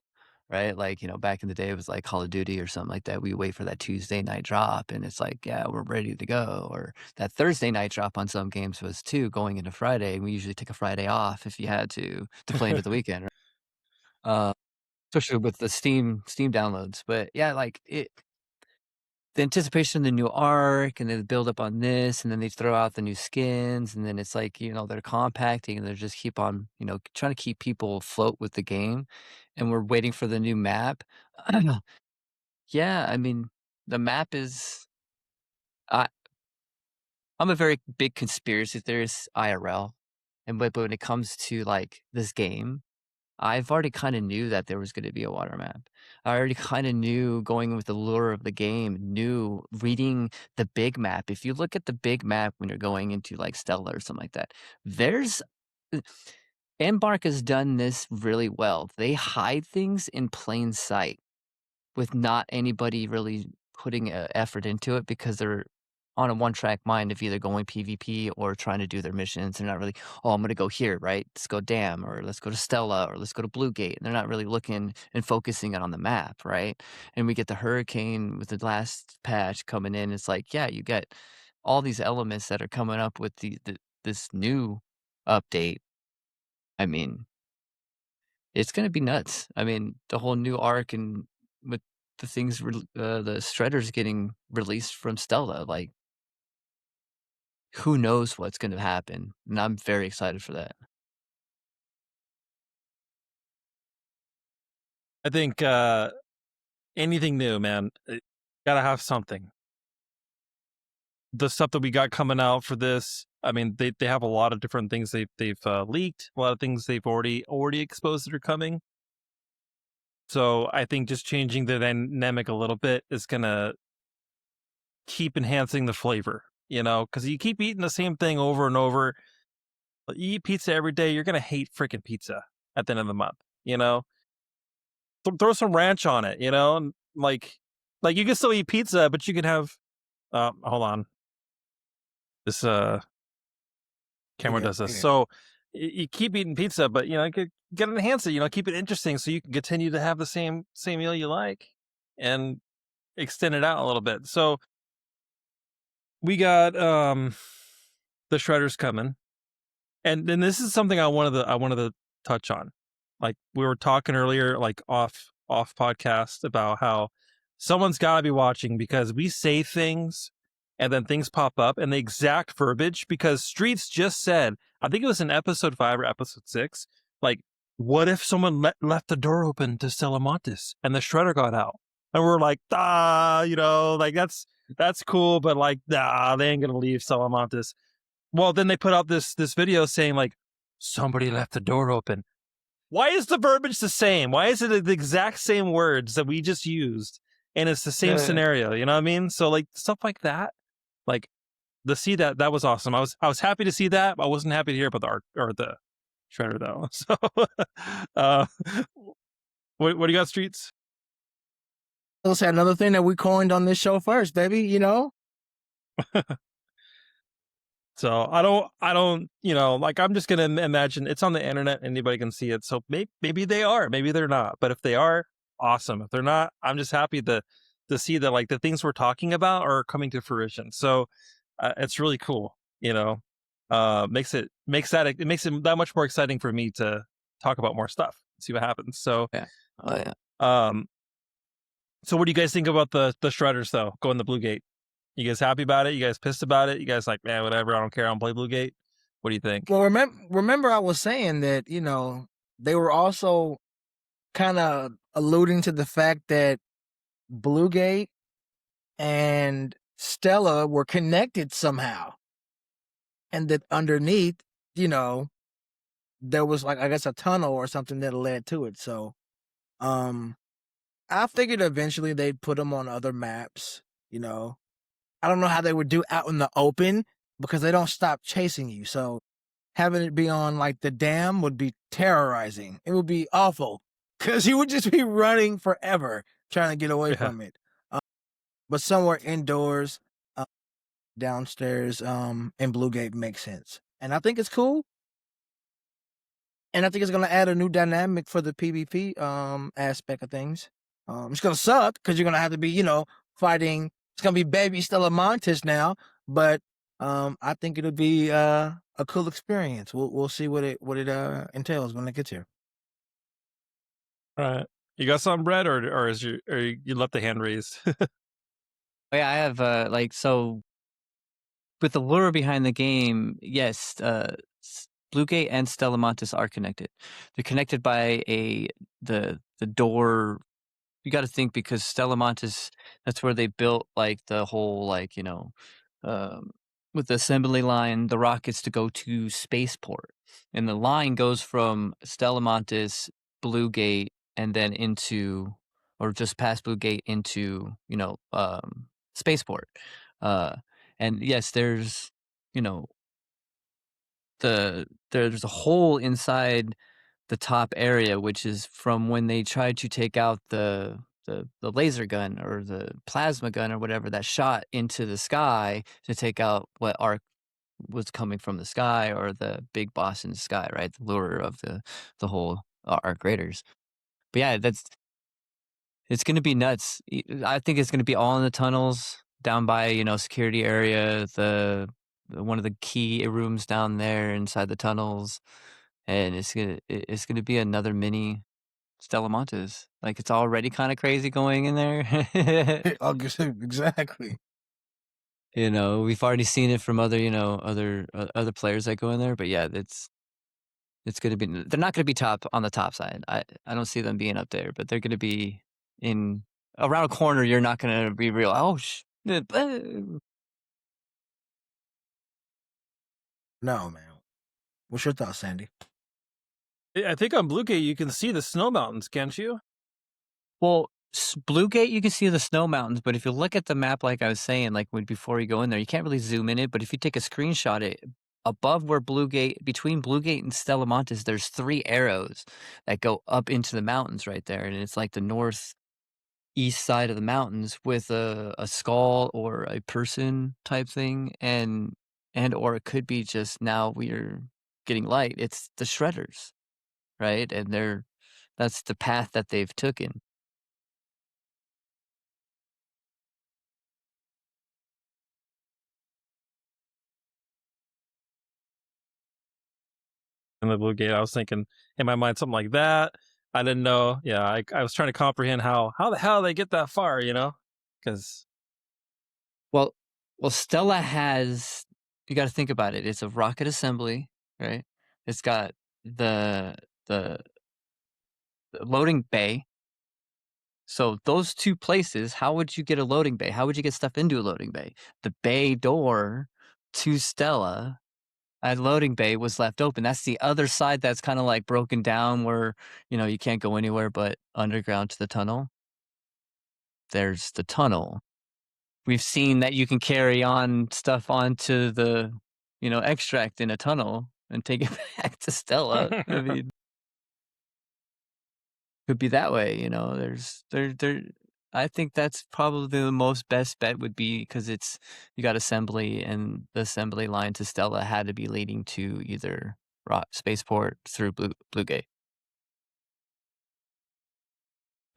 [SPEAKER 1] right? Like, back in the day, it was like Call of Duty or something like that. We wait for that Tuesday night drop, and it's like, yeah, we're ready to go. Or that Thursday night drop on some games was too, going into Friday. And we usually take a Friday off if you had to play into the weekend, right? Especially with the Steam downloads. But yeah, like the anticipation of the new arc, and then the build up on this, and then they throw out the new skins, and then it's like, they're compacting, and they just keep on, trying to keep people afloat with the game, and we're waiting for the new map. Yeah, I mean, the map is I I'm a very big conspiracy theorist IRL, and but when it comes to, like, this game, I've already kinda knew that there was gonna be a water map. I already kinda knew, going with the lure of the game, knew reading the big map. If you look at the big map when you're going into, like, Stella or something like that, there's Embark has done this really well. They hide things in plain sight with not anybody really putting effort into it, because they're on a one-track mind of either going PvP or trying to do their missions. They're not really, "Oh, I'm gonna go here, right? Let's go Dam, or let's go to Stella, or let's go to Blue Gate." They're not really looking and focusing it on the map, right? And we get the Hurricane with the last patch coming in. It's like, yeah, you get all these elements that are coming up with this new update. I mean, it's gonna be nuts. I mean, the whole new arc, and with the things the shredders getting released from Stella. Like, who knows what's going to happen? And I'm very excited for that.
[SPEAKER 2] I think anything new, man, gotta have something. The stuff that we got coming out for this, I mean, they have a lot of different things they've leaked, a lot of things they've already exposed that are coming. So I think just changing the dynamic a little bit is gonna keep enhancing the flavor, you know, because you keep eating the same thing over and over. You eat pizza every day, you're gonna hate freaking pizza at the end of the month, you know. Throw some ranch on it, you know, and like you can still eat pizza, but you can have. Hold on, this camera does this. So you keep eating pizza, but you know, you could get enhance it, you know, keep it interesting so you can continue to have the same meal you like and extend it out a little bit. So we got the shredders coming. And then this is something I wanted to touch on. Like we were talking earlier, like off podcast, about how someone's got to be watching because we say things and then things pop up and the exact verbiage, because Streets just said, I think it was in episode 5 or episode 6, like, what if someone left the door open to Stella Montes and the shredder got out? And we're like, you know, like that's cool, but like, they ain't gonna leave Stella Montes. Well, then they put out this video saying like, somebody left the door open. Why is the verbiage the same? Why is it the exact same words that we just used? And it's the same scenario, you know what I mean? So like stuff like that, like to see that was awesome. I was happy to see that. I wasn't happy to hear about the art or the shredder though. So what do you got, Streets?
[SPEAKER 3] I'll say another thing that we coined on this show first, baby, you know?
[SPEAKER 2] So I don't, you know, like I'm just going to imagine it's on the internet. Anybody can see it. So maybe they are, maybe they're not. But if they are, awesome. If they're not, I'm just happy to see that like the things we're talking about are coming to fruition. So it's really cool, you know. Makes it that much more exciting for me to talk about more stuff, see what happens. So
[SPEAKER 1] yeah. Oh yeah.
[SPEAKER 2] So what do you guys think about the shredders though, going the Blue Gate? You guys happy about it? You guys pissed about it? You guys like, man, whatever, I don't care, I don't play Blue Gate? What do you think?
[SPEAKER 3] Well, remember I was saying that, you know, they were also kind of alluding to the fact that Blue Gate and Stella were connected somehow. And that underneath, you know, there was like, I guess, a tunnel or something that led to it. So I figured eventually they'd put them on other maps, you know. I don't know how they would do out in the open because they don't stop chasing you. So having it be on like the dam would be terrorizing. It would be awful because you would just be running forever trying to get away from it. But somewhere indoors, downstairs, in Blue Gate makes sense. And I think it's cool. And I think it's going to add a new dynamic for the PvP aspect of things. It's going to suck because you're going to have to be, you know, fighting. It's going to be baby Stella Montes now, but I think it'll be a cool experience. We'll see what it entails when it gets here.
[SPEAKER 2] All right. You got something, Brett, or you left the hand raised?
[SPEAKER 1] Oh, yeah, I have like, so with the lure behind the game, yes, Blue Gate and Stella Montes are connected. They're connected by the door. You got to think, because Stella Montes, that's where they built like the whole, like, you know, with the assembly line, the rockets to go to spaceport, and the line goes from Stella Montes, Blue Gate, and then into, or just past Blue Gate into, you know, spaceport. And yes, there's, you know, there's a hole inside the top area, which is from when they tried to take out the laser gun or the plasma gun or whatever that shot into the sky to take out what arc was coming from the sky, or the big boss in the sky, right? The lure of the whole arc raiders. But yeah, it's going to be nuts. I think it's going to be all in the tunnels down by, you know, security area, one of the key rooms down there inside the tunnels. And it's gonna be another mini Stella Montes. Like, it's already kind of crazy going in there.
[SPEAKER 3] Exactly.
[SPEAKER 1] You know, we've already seen it from other, other players that go in there. But yeah, it's gonna be. They're not gonna be top on the top side. I don't see them being up there, but they're gonna be in around a corner. You're not gonna be real. Oh
[SPEAKER 3] No, man. What's your thoughts, Sandy?
[SPEAKER 2] I think on Blue Gate you can see the snow mountains, can't you?
[SPEAKER 1] Well, Blue Gate, you can see the snow mountains, but if you look at the map, like I was saying, like before you go in there, you can't really zoom in it. But if you take a screenshot, it above where between Blue Gate and Stella Montes, there's 3 arrows that go up into the mountains right there, and it's like the northeast side of the mountains with a skull or a person type thing, and or it could be just now we're getting light. It's the shredders, right? And that's the path that they've taken.
[SPEAKER 2] In the Blue Gate, I was thinking in my mind something like that. I didn't know. Yeah, I was trying to comprehend how the hell they get that far, because
[SPEAKER 1] Well, Stella has. You got to think about it. It's a rocket assembly, right? It's got the the loading bay. So those 2 places, how would you get a loading bay? How would you get stuff into a loading bay? The bay door to Stella, that loading bay was left open. That's the other side that's kind of like broken down where, you can't go anywhere but underground to the tunnel. There's the tunnel. We've seen that you can carry on stuff onto the, extract in a tunnel and take it back to Stella. I mean, could be that way, there's there I think that's probably the most best bet would be because you got assembly, and the assembly line to Stella had to be leading to either Spaceport through Blue Gate.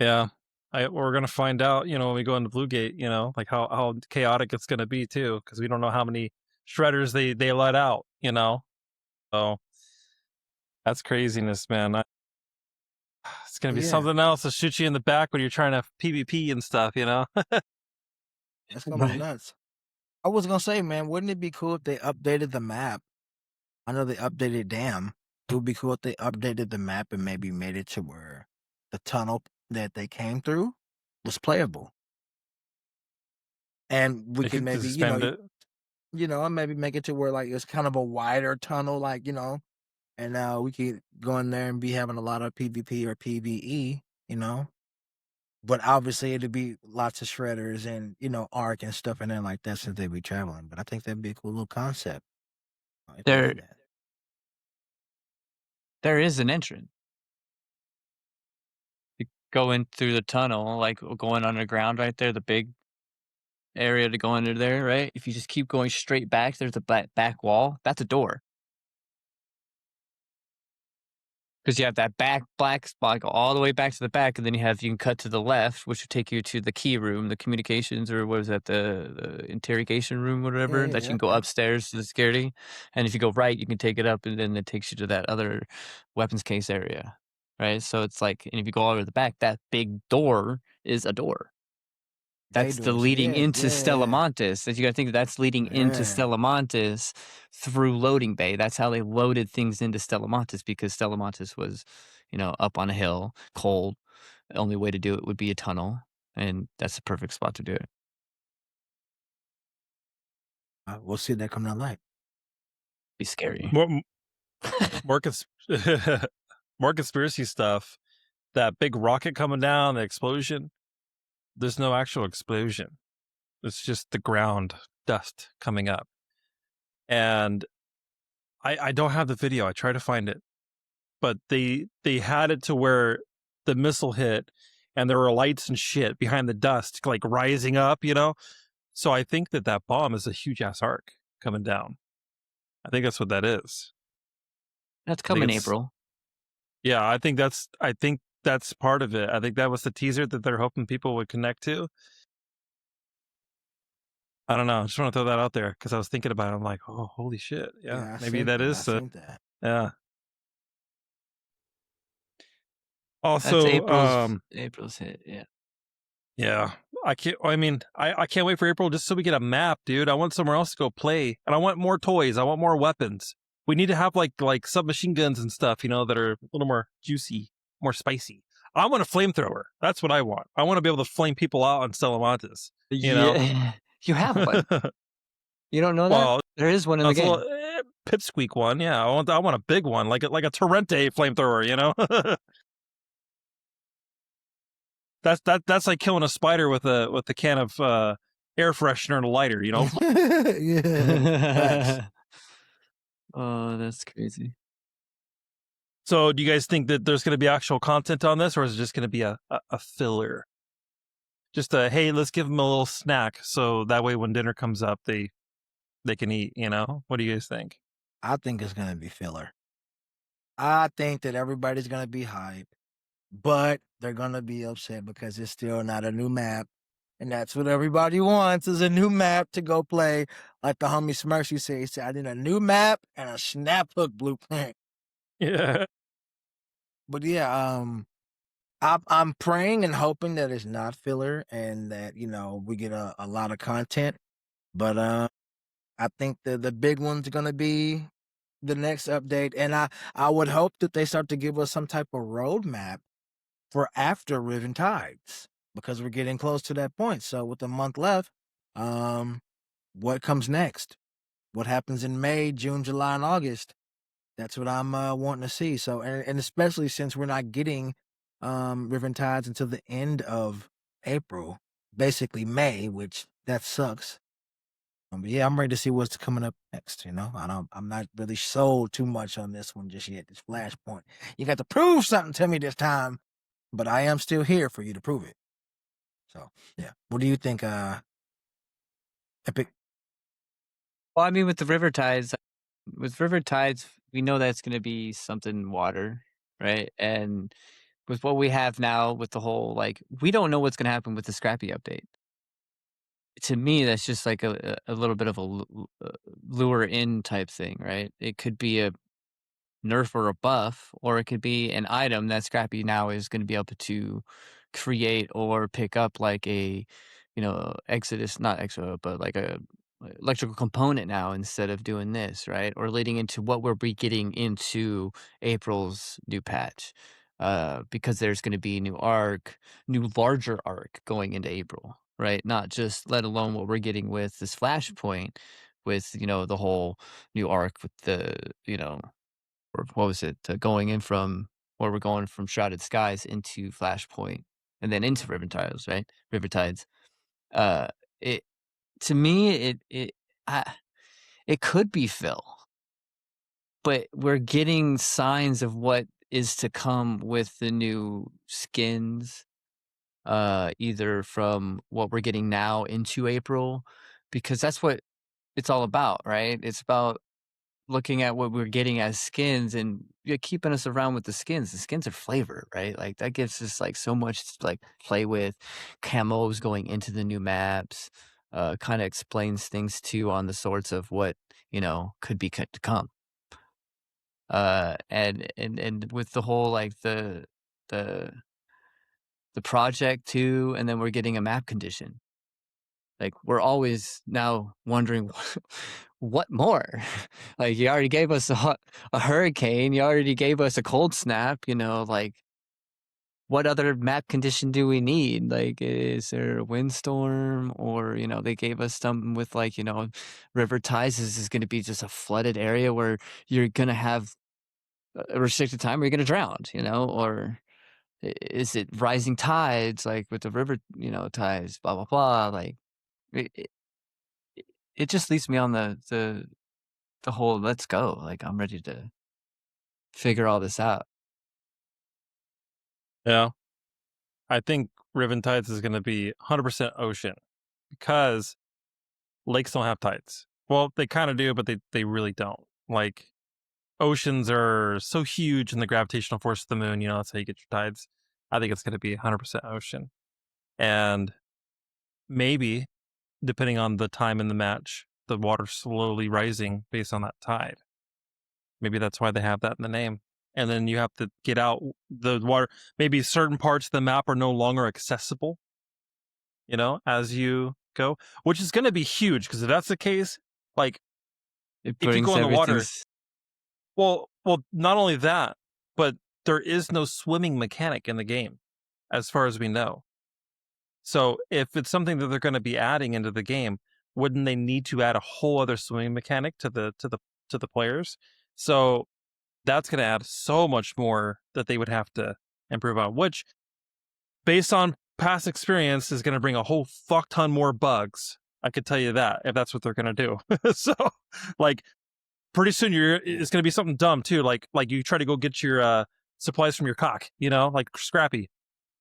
[SPEAKER 2] yeah, we're gonna find out, when we go into Blue Gate, like how chaotic it's gonna be too, because we don't know how many shredders they let out, So that's craziness, man. It's gonna be
[SPEAKER 3] Yeah,
[SPEAKER 2] something else to shoot you in the back when you're trying to PvP and stuff,
[SPEAKER 3] that's gonna be nuts. I was gonna say, man, wouldn't it be cool if they updated the map? I know they updated Dam. It would be cool if they updated the map and maybe made it to where the tunnel that they came through was playable. And we
[SPEAKER 2] They
[SPEAKER 3] could
[SPEAKER 2] could
[SPEAKER 3] maybe,
[SPEAKER 2] suspend it.
[SPEAKER 3] Maybe make it to where like it's kind of a wider tunnel, like, and we could go in there and be having a lot of PvP or PvE, But obviously it'd be lots of shredders and, Arc and stuff and then like that since they'd be traveling. But I think that'd be a cool little concept. If they did that.
[SPEAKER 1] There is an entrance. You go in through the tunnel, like going underground right there, the big area to go under there, right? If you just keep going straight back, there's a back wall. That's a door. Because you have that black spot go all the way back to the back, and then you can cut to the left, which would take you to the key room, the communications, or what is that, the interrogation room, whatever, that you can go upstairs to the security. And if you go right, you can take it up, and then it takes you to that other weapons case area, right? So it's like, and if you go all the way to the back, that big door is a door. That's the leading into Stella Montes. That you got to think that's leading into Stella Montes through loading bay. That's how they loaded things into Stella Montes, because Stella Montes was, up on a hill, cold. The only way to do it would be a tunnel, and that's the perfect spot to do it.
[SPEAKER 3] We'll see that come to light.
[SPEAKER 1] Be scary.
[SPEAKER 2] More conspiracy stuff. That big rocket coming down, the explosion. There's no actual explosion. It's just the ground dust coming up. And I don't have the video. I tried to find it. But they had it to where the missile hit and there were lights and shit behind the dust, like rising up, So I think that bomb is a huge ass arc coming down. I think that's what that is.
[SPEAKER 1] That's coming April.
[SPEAKER 2] Yeah, I think that's part of it. I think that was the teaser that they're hoping people would connect to. I don't know. I just want to throw that out there because I was thinking about it. I'm like, oh, holy shit. Yeah, maybe that is. Yeah.
[SPEAKER 1] That's
[SPEAKER 2] Also,
[SPEAKER 1] April's hit. Yeah.
[SPEAKER 2] yeah, I can't. I mean, I can't wait for April just so we get a map, dude. I want somewhere else to go play, and I want more toys. I want more weapons. We need to have like submachine guns and stuff, that are a little more juicy, more spicy. I want a flamethrower. That's what I want. I want to be able to flame people out on Stella Montes.
[SPEAKER 1] Yeah. You have one. You don't know that?
[SPEAKER 2] Well,
[SPEAKER 1] There is one in the
[SPEAKER 2] that's a
[SPEAKER 1] game.
[SPEAKER 2] little pipsqueak one. Yeah, I want a big one, like a Torrente flamethrower. That's like killing a spider with a can of air freshener and a lighter.
[SPEAKER 3] Yeah. Facts.
[SPEAKER 1] Oh, that's crazy.
[SPEAKER 2] So, do you guys think that there's going to be actual content on this, or is it just going to be a filler? Just hey, let's give them a little snack, so that way when dinner comes up, they can eat. What do you guys think?
[SPEAKER 3] I think it's gonna be filler. I think that everybody's gonna be hyped, but they're gonna be upset because it's still not a new map. And that's what everybody wants, is a new map to go play. Like the homie Smirksy said, he said, I need a new map and a snap hook blueprint.
[SPEAKER 2] Yeah.
[SPEAKER 3] But yeah, I'm praying and hoping that it's not filler and that, we get a lot of content. But I think the big one's gonna be the next update. And I would hope that they start to give us some type of roadmap for after Riven Tides, because we're getting close to that point. So with a month left, what comes next? What happens in May, June, July, and August? That's what I'm wanting to see. So, and especially since we're not getting Riven Tides until the end of April, basically May, which that sucks. But yeah, I'm ready to see what's coming up next. I'm not really sold too much on this one just yet. This Flashpoint, you got to prove something to me this time, but I am still here for you to prove it. So yeah, what do you think, Epic?
[SPEAKER 1] Well, I mean, with River Tides, we know that's going to be something water, right? And with what we have now, with the whole we don't know what's going to happen with the Scrappy update. To me, that's just like a little bit of a lure in type thing, right? It could be a nerf or a buff, or it could be an item that Scrappy now is going to be able to create or pick up, like a Exodus, not Exo, but like a electrical component now, instead of doing this, right? Or leading into what we're getting into April's new patch, because there's going to be new larger arc going into April, right? Not just, let alone what we're getting with this Flashpoint, with the whole new arc with the or what was it, going in from where we're going from Shrouded Skies into Flashpoint and then into Riven Tides, right? River Tides. It to me, it could be Phil, but we're getting signs of what is to come with the new skins, either from what we're getting now into April, because that's what it's all about, right? It's about looking at what we're getting as skins and keeping us around with the skins. The skins are flavor, right? Like that gives us so much to play with. Camos going into the new maps, kind of explains things too on the sorts of what could be to come. And with the whole the project too, and then we're getting a map condition. We're always now wondering what more. You already gave us a hurricane, you already gave us a cold snap, what other map condition do we need? Is there a windstorm? Or they gave us something with River Tides is going to be just a flooded area where you're going to have a restricted time where you're going to drown, or is it rising tides, with the river tides, blah blah blah. It, it just leaves me on the whole let's go. I'm ready to figure all this out.
[SPEAKER 2] Yeah. I think Riven Tides is going to be 100% ocean, because lakes don't have tides. Well, they kind of do, but they really don't. Oceans are so huge in the gravitational force of the moon, that's how you get your tides. I think it's going to be 100% ocean. And maybe, depending on the time in the match, the water slowly rising based on that tide. Maybe that's why they have that in the name. and then you have to get out the water. Maybe certain parts of the map are no longer accessible, as you go, which is going to be huge, because if that's the case, like,
[SPEAKER 1] It
[SPEAKER 2] if you
[SPEAKER 1] brings
[SPEAKER 2] go in the water,
[SPEAKER 1] everything's-
[SPEAKER 2] well, not only that, but there is no swimming mechanic in the game, as far as we know. So if it's something that they're going to be adding into the game, wouldn't they need to add a whole other swimming mechanic to the players? So that's going to add so much more that they would have to improve on, which, based on past experience, is going to bring a whole fuck ton more bugs. I could tell you that, if that's what they're going to do. So, like, pretty soon it's going to be something dumb too. Like you try to go get your supplies from your cock, like Scrappy,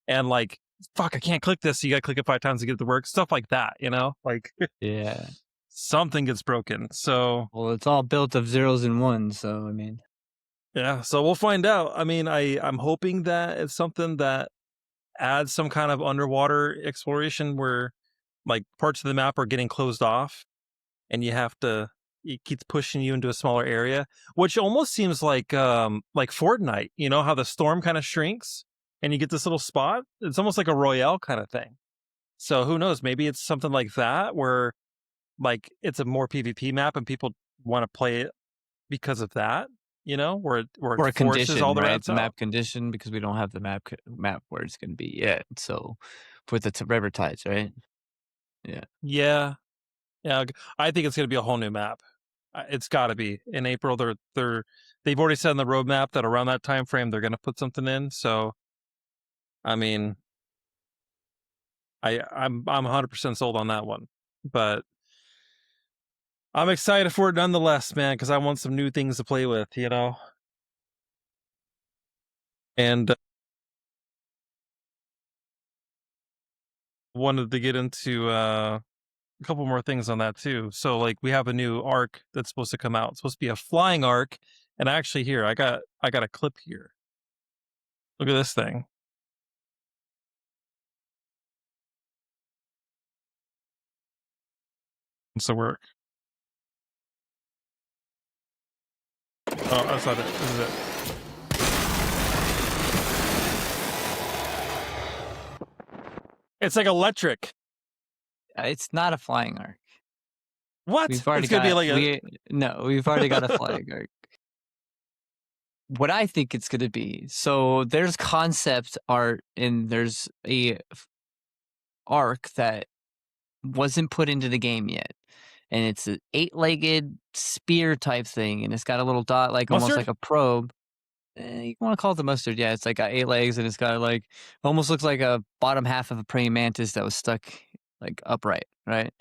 [SPEAKER 2] and like, fuck, I can't click this. So you got to click it 5 times to get it to work. Stuff like that, like,
[SPEAKER 1] yeah.
[SPEAKER 2] something gets broken. So,
[SPEAKER 1] Well, it's all built of zeros and ones. So, I mean,
[SPEAKER 2] yeah, so we'll find out. I mean, I'm hoping that it's something that adds some kind of underwater exploration where, like, parts of the map are getting closed off and it keeps pushing you into a smaller area, which almost seems like Fortnite, how the storm kind of shrinks and you get this little spot. It's almost like a Royale kind of thing. So who knows? Maybe it's something like that, where, like, it's a more PvP map and people want to play it because of that, where it
[SPEAKER 1] or a
[SPEAKER 2] forces
[SPEAKER 1] condition,
[SPEAKER 2] all the
[SPEAKER 1] right?
[SPEAKER 2] rats
[SPEAKER 1] It's a
[SPEAKER 2] out.
[SPEAKER 1] map condition, because we don't have the map where it's going to be yet. So, for the river tides, right?
[SPEAKER 2] Yeah. I think it's going to be a whole new map. It's got to be in April. They've already said in the roadmap that around that time frame they're going to put something in. So, I mean, I'm 100% sold on that one, but I'm excited for it nonetheless, man, because I want some new things to play with, and wanted to get into a couple more things on that too. So, like, we have a new arc that's supposed to come out. It's supposed to be a flying arc, and actually, here I got a clip here. Look at this thing. What's the work? Oh, that's not it. This is it. It's like electric.
[SPEAKER 1] It's not a flying arc.
[SPEAKER 2] What?
[SPEAKER 1] We've already
[SPEAKER 2] It's gonna be like
[SPEAKER 1] we've already got a flying arc. What I think it's going to be, so there's concept art and there's a arc that wasn't put into the game yet, and it's an 8-legged spear type thing, and it's got a little dot, like almost
[SPEAKER 2] Mustard?
[SPEAKER 1] like a probe. You want to call it the mustard? Yeah, it's like got 8 legs, and it's got, like, almost looks like a bottom half of a praying mantis that was stuck, like, upright, right?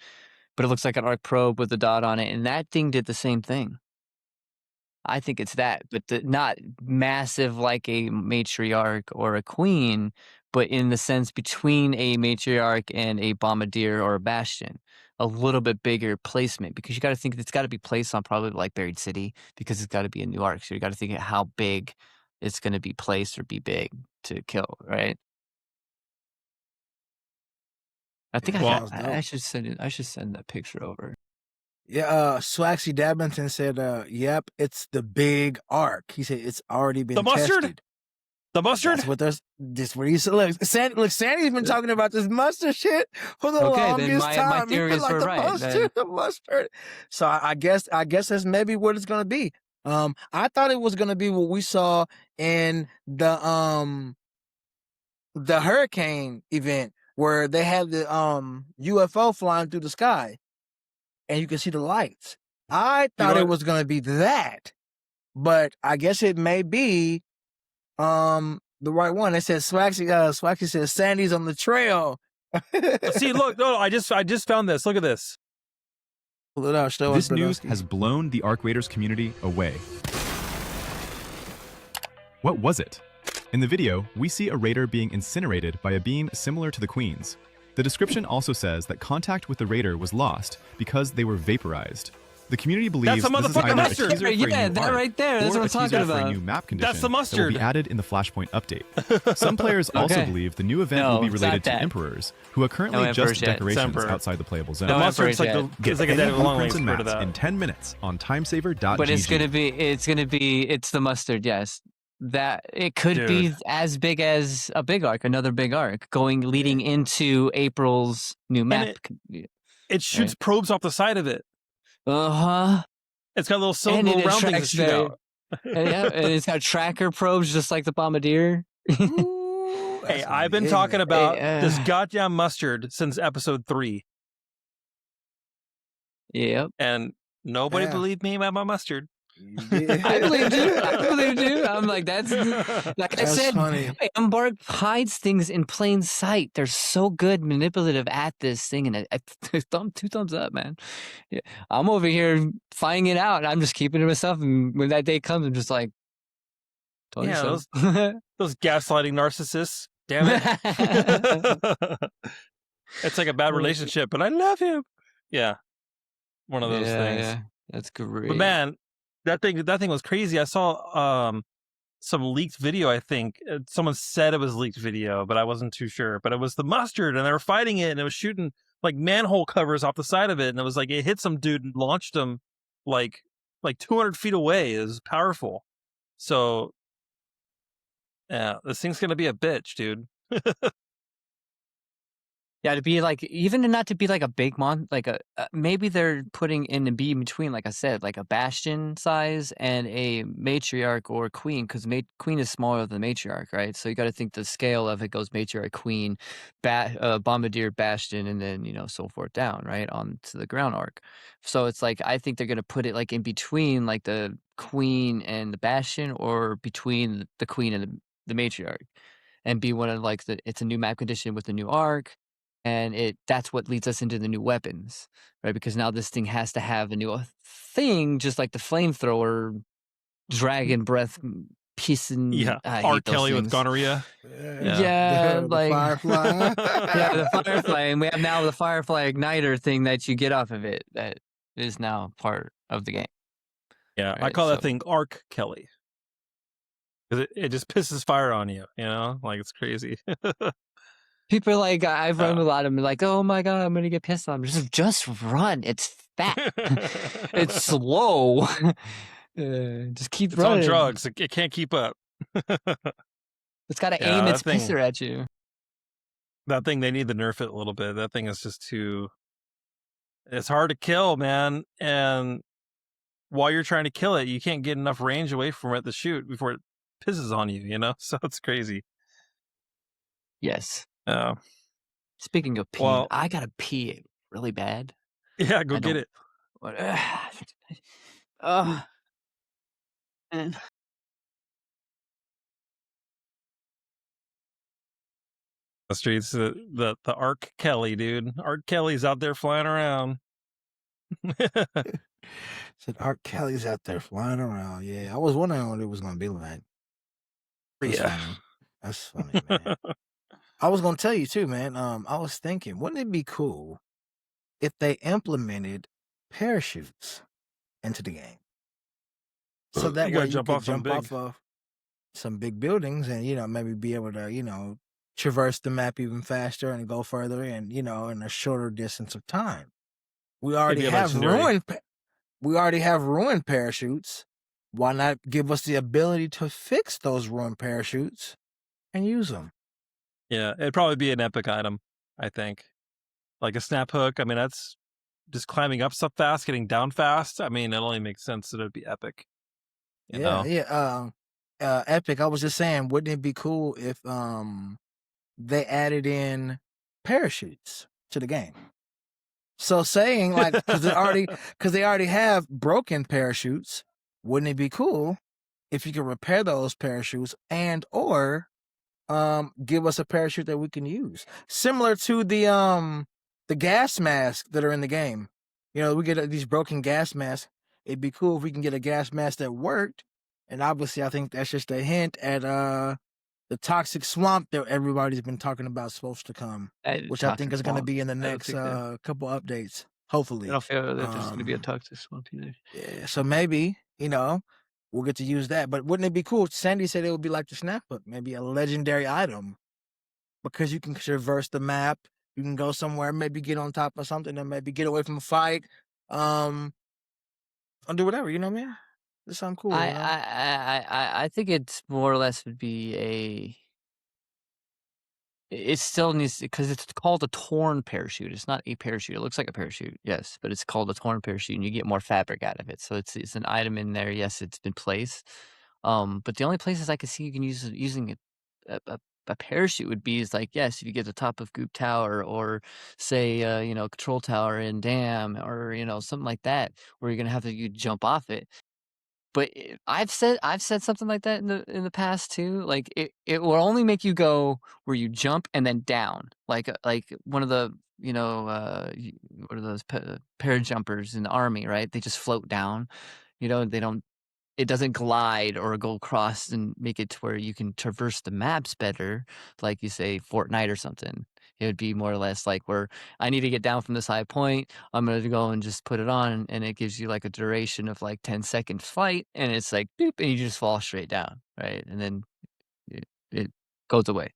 [SPEAKER 1] But it looks like an arc probe with a dot on it, and that thing did the same thing. I think it's that, but not massive like a matriarch or a queen, but in the sense between a matriarch and a bombardier or a bastion, a little bit bigger placement, because you got to think it's got to be placed on probably like Buried City, because it's got to be a new arc. So you got to think of how big it's going to be placed or be big to kill, right? I think I should send it. I should send that picture over.
[SPEAKER 3] Yeah, Swaxy Dabington said, yep, it's the big arc. He said it's already been
[SPEAKER 2] The mustard?
[SPEAKER 3] tested.
[SPEAKER 2] The mustard?
[SPEAKER 3] That's what this what he said. Look, Sandy's been talking about this mustard shit for the longest time.
[SPEAKER 1] My theories were right.
[SPEAKER 3] The mustard. So I guess that's maybe what it's gonna be. I thought it was gonna be what we saw in the hurricane event, where they had the UFO flying through the sky and you can see the lights. I thought it was gonna be that, but I guess it may be the right one. It says Swaxy says Sandy's on the trail.
[SPEAKER 2] See, look, no, I just found this. Look at this.
[SPEAKER 3] Pull it out,
[SPEAKER 8] This news has blown the Arc Raiders community away. What was it? In the video, we see a raider being incinerated by a beam similar to the Queen's. The description also says that contact with the raider was lost because they were vaporized. The community believes
[SPEAKER 2] That's the
[SPEAKER 8] this is
[SPEAKER 2] motherfucking
[SPEAKER 8] either
[SPEAKER 2] mustard.
[SPEAKER 8] a teaser for a
[SPEAKER 1] Yeah,
[SPEAKER 8] new
[SPEAKER 1] that
[SPEAKER 8] arc,
[SPEAKER 1] right there. That's
[SPEAKER 8] or
[SPEAKER 1] what I'm
[SPEAKER 8] a
[SPEAKER 1] talking
[SPEAKER 8] teaser for
[SPEAKER 1] about.
[SPEAKER 8] a new map condition
[SPEAKER 2] That's the
[SPEAKER 8] that will
[SPEAKER 2] mustard.
[SPEAKER 8] be added in the Flashpoint update. Some players also
[SPEAKER 1] Okay.
[SPEAKER 8] believe the new event
[SPEAKER 1] No,
[SPEAKER 8] will be
[SPEAKER 1] it's not
[SPEAKER 8] related to
[SPEAKER 1] that.
[SPEAKER 8] emperors, who are currently
[SPEAKER 1] No
[SPEAKER 8] just
[SPEAKER 1] emperors yet.
[SPEAKER 8] decorations
[SPEAKER 2] Emperor.
[SPEAKER 8] outside the playable zone.
[SPEAKER 2] The
[SPEAKER 1] No,
[SPEAKER 2] mustard's like
[SPEAKER 1] emperors
[SPEAKER 8] Get
[SPEAKER 2] it's like a
[SPEAKER 8] any
[SPEAKER 2] dead long
[SPEAKER 8] blueprints
[SPEAKER 2] range
[SPEAKER 8] and
[SPEAKER 2] for
[SPEAKER 8] maps
[SPEAKER 2] that.
[SPEAKER 8] in 10 minutes on timesaver.gg.
[SPEAKER 1] But it's the mustard, yes. that it could
[SPEAKER 2] Dude.
[SPEAKER 1] be as big as a big arc, another big arc leading into April's new map.
[SPEAKER 2] It shoots probes off the side of it.
[SPEAKER 1] Uh-huh.
[SPEAKER 2] It's got little
[SPEAKER 1] And
[SPEAKER 2] little
[SPEAKER 1] it
[SPEAKER 2] round things that
[SPEAKER 1] attracts
[SPEAKER 2] shoot out.
[SPEAKER 1] and it's got tracker probes just like the Bombardier.
[SPEAKER 3] Ooh,
[SPEAKER 2] Hey,
[SPEAKER 3] that's
[SPEAKER 2] I've
[SPEAKER 3] gonna
[SPEAKER 2] been
[SPEAKER 3] be
[SPEAKER 2] talking
[SPEAKER 3] ignorant.
[SPEAKER 2] about
[SPEAKER 1] Hey,
[SPEAKER 2] this goddamn mustard since episode 3,
[SPEAKER 1] Yep.
[SPEAKER 2] and nobody
[SPEAKER 3] Yeah.
[SPEAKER 2] believed me about my mustard.
[SPEAKER 1] I believed you. I believed you. I'm like, that's like I
[SPEAKER 3] That's
[SPEAKER 1] said.
[SPEAKER 3] funny.
[SPEAKER 1] Embark hides things in plain sight. They're so good, manipulative at this thing, and two thumbs up, man. Yeah, I'm over here finding it out, and I'm just keeping it to myself. And when that day comes, I'm just like, told you
[SPEAKER 2] Yeah,
[SPEAKER 1] so.
[SPEAKER 2] those gaslighting narcissists. Damn it. It's like a bad relationship, but I love him. Yeah, one of those things.
[SPEAKER 1] Yeah, that's great.
[SPEAKER 2] But man, that thing was crazy. I saw some leaked video. I think someone said it was leaked video, but I wasn't too sure. But it was the mustard, and they were fighting it, and it was shooting like manhole covers off the side of it, and it was like it hit some dude and launched him like 200 feet away. It was powerful. So yeah, this thing's gonna be a bitch, dude.
[SPEAKER 1] Yeah, to be like, even not to be like a big like maybe they're putting in the be between, like I said, like a Bastion size and a Matriarch or Queen, because Queen is smaller than Matriarch, right? So you got to think the scale of it goes Matriarch, Queen, Bombardier, Bastion, and then, so forth down, right, on to the ground arc. So it's like, I think they're going to put it like in between, like the Queen and the Bastion, or between the Queen and the Matriarch, and be one of like it's a new map condition with a new arc. And that's what leads us into the new weapons, right? Because now this thing has to have a new thing, just like the flamethrower, dragon breath, pissing.
[SPEAKER 2] Yeah,
[SPEAKER 1] I
[SPEAKER 2] R.
[SPEAKER 1] hate those
[SPEAKER 2] Kelly with
[SPEAKER 1] things.
[SPEAKER 2] gonorrhea.
[SPEAKER 1] Yeah,
[SPEAKER 3] The
[SPEAKER 1] like
[SPEAKER 3] Firefly.
[SPEAKER 1] yeah, the Firefly, and we have now the Firefly igniter thing that you get off of it. That is now part of the game.
[SPEAKER 2] Yeah, I
[SPEAKER 1] Right,
[SPEAKER 2] call that
[SPEAKER 1] so-
[SPEAKER 2] thing Arc Kelly. Because it just pisses fire on you, like it's crazy.
[SPEAKER 1] People are like, I've run a lot of them, like, oh my god, I'm gonna get pissed on. Just run. It's fat. It's slow. Just keep
[SPEAKER 2] It's
[SPEAKER 1] running.
[SPEAKER 2] on drugs. It can't keep up.
[SPEAKER 1] It's got to
[SPEAKER 2] Yeah,
[SPEAKER 1] aim
[SPEAKER 2] that
[SPEAKER 1] its
[SPEAKER 2] thing-
[SPEAKER 1] pisser at you.
[SPEAKER 2] That thing, they need to nerf it a little bit. That thing is just too... It's hard to kill, man. And while you're trying to kill it, you can't get enough range away from it to shoot before it pisses on you, So it's crazy.
[SPEAKER 1] Yes.
[SPEAKER 2] Speaking
[SPEAKER 1] Speaking of peeing,
[SPEAKER 2] well-
[SPEAKER 1] I gotta pee really bad.
[SPEAKER 2] Yeah, go
[SPEAKER 1] I
[SPEAKER 2] get
[SPEAKER 1] don't-
[SPEAKER 2] it.
[SPEAKER 1] Man.
[SPEAKER 2] The streets, the Arc Kelly, dude. Arc Kelly's out there flying around.
[SPEAKER 3] Said R. Kelly's out there flying around. Yeah, I was wondering what it was gonna be like. That's
[SPEAKER 2] Yeah.
[SPEAKER 3] funny. That's funny, man. I was gonna tell you too, man. I was thinking, wouldn't it be cool if they implemented parachutes into the game, so that
[SPEAKER 2] You gotta
[SPEAKER 3] way you
[SPEAKER 2] jump
[SPEAKER 3] could
[SPEAKER 2] off something
[SPEAKER 3] jump
[SPEAKER 2] big.
[SPEAKER 3] off of some big buildings and maybe be able to traverse the map even faster and go further and in a shorter distance of time. We already
[SPEAKER 2] be a
[SPEAKER 3] have
[SPEAKER 2] legendary.
[SPEAKER 3] ruined parachutes. Why not give us the ability to fix those ruined parachutes and use them?
[SPEAKER 2] Yeah, it'd probably be an epic item, I think. Like a snap hook. I mean, that's just climbing up stuff fast, getting down fast. I mean, it only makes sense that it'd be epic. You know?
[SPEAKER 3] Epic. I was just saying, wouldn't it be cool if they added in parachutes to the game? So saying like, because they already have broken parachutes, wouldn't it be cool if you could repair those parachutes and or give us a parachute that we can use, similar to the gas masks that are in the game. We get these broken gas masks. It'd be cool if we can get a gas mask that worked. And obviously, I think that's just a hint at the toxic swamp that everybody's been talking about supposed to come, which I think is going to be in the next couple updates, hopefully.
[SPEAKER 1] I don't feel that there's going to be a toxic swamp either.
[SPEAKER 3] Yeah, so maybe we'll get to use that. But wouldn't it be cool? Sandy said it would be like the snap hook, maybe a legendary item, because you can traverse the map. You can go somewhere, maybe get on top of something, and maybe get away from a fight. Or do whatever, you know what I mean? Just something cool, you know?
[SPEAKER 1] I think it's more or less would be a. It still needs because it's called a torn parachute. It's not a parachute. It looks like a parachute, yes, but it's called a torn parachute, and you get more fabric out of it. So it's an item in there. Yes, it's been placed. But the only places I could see you can use using a parachute would be is like yes, if you get the top of Goop Tower or say Control Tower in Dam or something like that where you're gonna have to you jump off it. But I've said something like that in the past too. Like it will only make you go where you jump and then down, like one of the what are those parajumpers in the army, right? They just float down. They don't. It doesn't glide or go across and make it to where you can traverse the maps better, like you say Fortnite or something. It would be more or less like where I need to get down from this high point. I'm gonna go and just put it on, and it gives you like a duration of like 10-second flight, and it's like boop, and you just fall straight down, right? And then it goes away.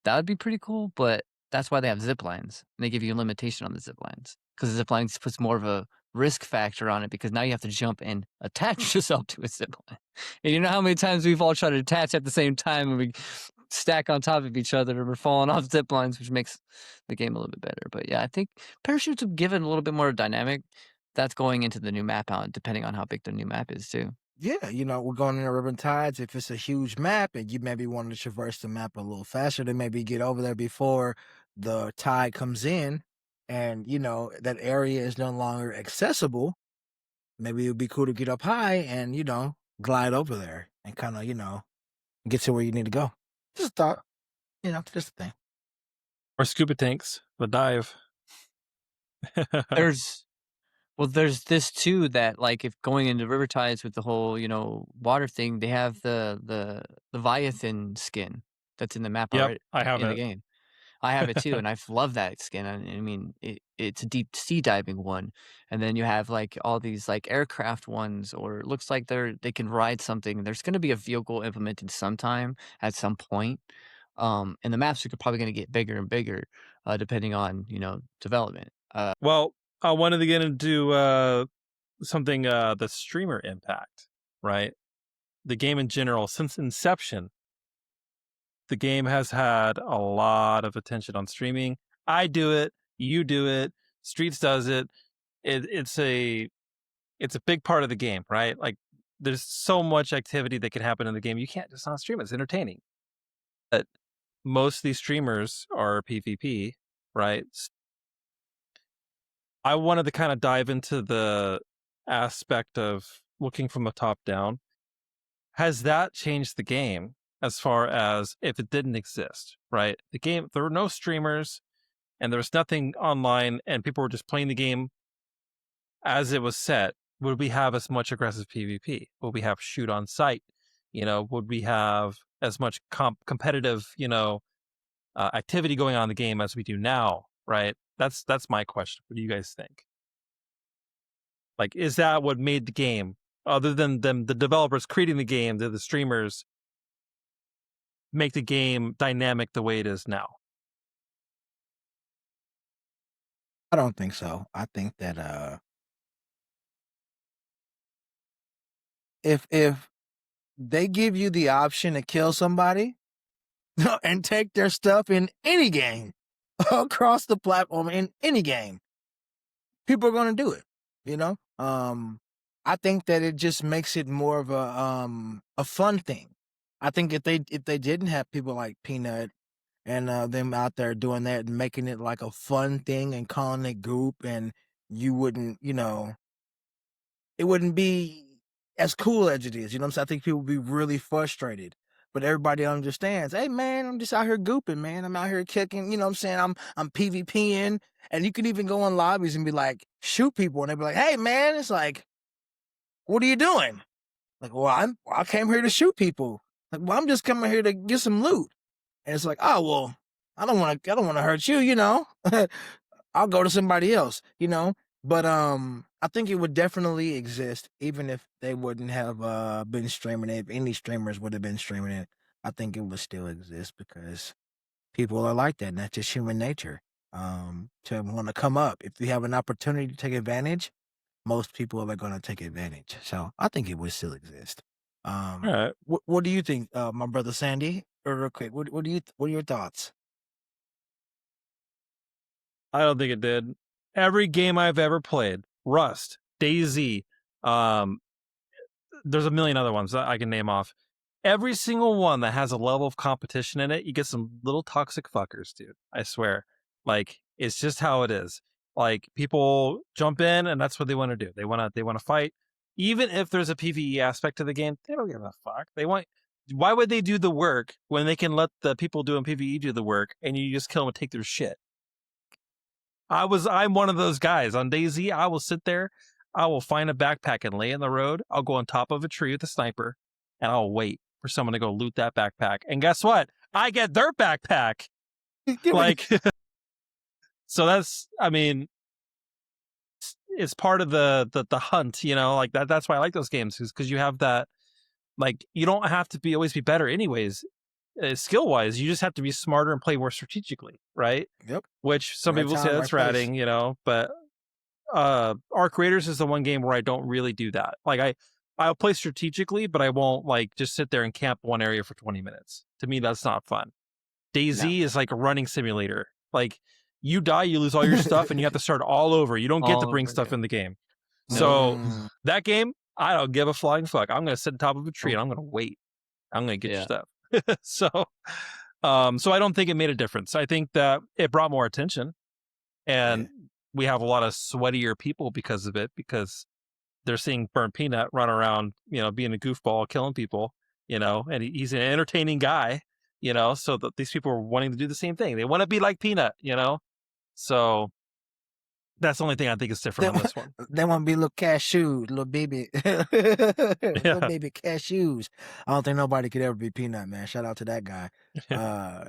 [SPEAKER 1] That would be pretty cool, but that's why they have zip lines. And they give you a limitation on the zip lines because the zip lines puts more of a risk factor on it because now you have to jump and attach yourself to a zip line. And you know how many times we've all tried to attach at the same time and we stack on top of each other and we're falling off zip lines, which makes the game a little bit better. But yeah, I think parachutes have given a little bit more dynamic. That's going into the new map out, depending on how big the new map is too.
[SPEAKER 3] Yeah, we're going into Riven Tides. If it's a huge map and you maybe want to traverse the map a little faster to maybe get over there before the tide comes in and, that area is no longer accessible, maybe it would be cool to get up high and, glide over there and kind of, get to where you need to go. Just a thought, just a thing.
[SPEAKER 2] Or scuba tanks, the dive.
[SPEAKER 1] There's this too that like if going into river tides with the whole water thing, they have the Leviathan skin that's in the map
[SPEAKER 2] Yep,
[SPEAKER 1] already
[SPEAKER 2] I have
[SPEAKER 1] in the
[SPEAKER 2] it.
[SPEAKER 1] game. I have it too, and I've loved that skin. I mean, it's a deep sea diving one, and then you have like all these like aircraft ones, or it looks like they can ride something. There's going to be a vehicle implemented sometime at some point, and the maps are probably going to get bigger and bigger, depending on development.
[SPEAKER 2] Well, I wanted to get into something the streamer impact, right? The game in general, since inception, the game has had a lot of attention on streaming. I do it, you do it, Streets does it. It's a big part of the game, right? Like there's so much activity that can happen in the game. You can't just not stream it. It's entertaining. But most of these streamers are PvP, right? I wanted to kind of dive into the aspect of looking from the top down. Has that changed the game as far as if it didn't exist, right? The game, there were no streamers and there was nothing online and people were just playing the game as it was set. Would we have as much aggressive PvP? Would we have shoot on sight? Would we have as much competitive, activity going on in the game as we do now, right? That's my question. What do you guys think? Like, is that what made the game, other than them, the developers creating the game, the streamers make the game dynamic the way it is now?
[SPEAKER 3] I don't think so. I think that if they give you the option to kill somebody and take their stuff in any game across the platform in any game, people are going to do it. I think that it just makes it more of a fun thing. I think if they didn't have people like Peanut and them out there doing that and making it like a fun thing and calling it Goop, and you wouldn't, it wouldn't be as cool as it is. You know what I'm saying? I think people would be really frustrated. But everybody understands, hey man, I'm just out here gooping, man. I'm out here kicking, you know what I'm saying? I'm PvPing. And you can even go in lobbies and be like, shoot people, and they'd be like, hey man, it's like, what are you doing? Like, well, I came here to shoot people. Like, well, I'm just coming here to get some loot. And it's like, oh well, I don't want to hurt you, I'll go to somebody else, But I think it would definitely exist, even if they wouldn't have been streaming it. If any streamers would have been streaming it, I think it would still exist because people are like that, and that's just human nature. To want to come up. If you have an opportunity to take advantage, most people are going to take advantage. So I think it would still exist.
[SPEAKER 2] All right.
[SPEAKER 3] What do you think, my brother Sandy? Real quick, what what are your thoughts?
[SPEAKER 2] I don't think it did. Every game I've ever played, Rust, DayZ, there's a million other ones that I can name off. Every single one that has a level of competition in it, you get some little toxic fuckers, dude. I swear. Like, it's just how it is. Like, people jump in and that's what they want to do. They want to fight. Even if there's a PvE aspect to the game, they don't give a fuck. Why would they do the work when they can let the people doing PvE do the work and you just kill them and take their shit? I'm one of those guys. On DayZ, I will sit there, I will find a backpack and lay in the road. I'll go on top of a tree with a sniper, and I'll wait for someone to go loot that backpack. And guess what? I get their backpack. Like, so that's, I mean, it's part of the hunt, you know, like that's why I like those games, because you have that, like, you don't have to always be better anyways. Skill wise, you just have to be smarter and play more strategically, right?
[SPEAKER 3] Yep.
[SPEAKER 2] Which some
[SPEAKER 3] Right
[SPEAKER 2] people
[SPEAKER 3] time,
[SPEAKER 2] say
[SPEAKER 3] right
[SPEAKER 2] that's
[SPEAKER 3] place.
[SPEAKER 2] ratting, you know, but Arc Raiders is the one game where I don't really do that. Like, I'll play strategically, but I won't like just sit there and camp one area for 20 minutes. To me, that's not fun. DayZ is like a running simulator. Like, you die, you lose all your stuff, and you have to start all over. You don't get to
[SPEAKER 1] All
[SPEAKER 2] bring
[SPEAKER 1] over
[SPEAKER 2] stuff
[SPEAKER 1] again.
[SPEAKER 2] in the game.
[SPEAKER 1] No.
[SPEAKER 2] So that game, I don't give a flying fuck. I'm gonna sit on top of a tree and I'm gonna wait. I'm gonna get your stuff. So I don't think it made a difference. I think that it brought more attention, and we have a lot of sweatier people because of it, because they're seeing Burnt Peanut run around, you know, being a goofball, killing people, you know, and he's an entertaining guy, you know, so that these people are wanting to do the same thing. They want to be like Peanut, you know? So that's the only thing I think is different on this one.
[SPEAKER 3] They want to be little cashews, little baby, little baby cashews. I don't think nobody could ever be Peanut, man. Shout out to that guy.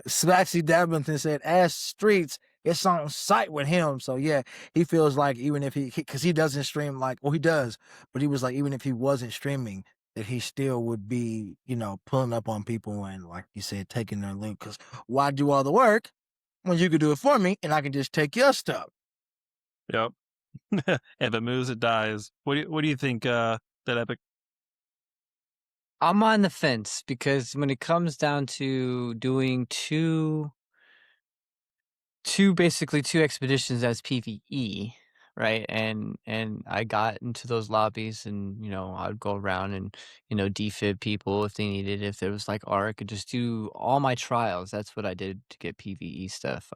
[SPEAKER 3] Splaxy Dabbington said, "Ass Streets, it's on site with him." So yeah, he feels like even if because he doesn't stream like, well, he does, but he was like, even if he wasn't streaming, that he still would be, you know, pulling up on people and, like you said, taking their loot. Because why do all the work when you could do it for me and I can just take your stuff?
[SPEAKER 2] Yep. If it moves, it dies. What do you think, DeadEpic?
[SPEAKER 1] I'm on the fence, because when it comes down to doing two expeditions as PvE, right? And I got into those lobbies, and, you know, I'd go around and, you know, defib people if they needed, if there was like Arc, and just do all my trials. That's what I did to get PvE stuff.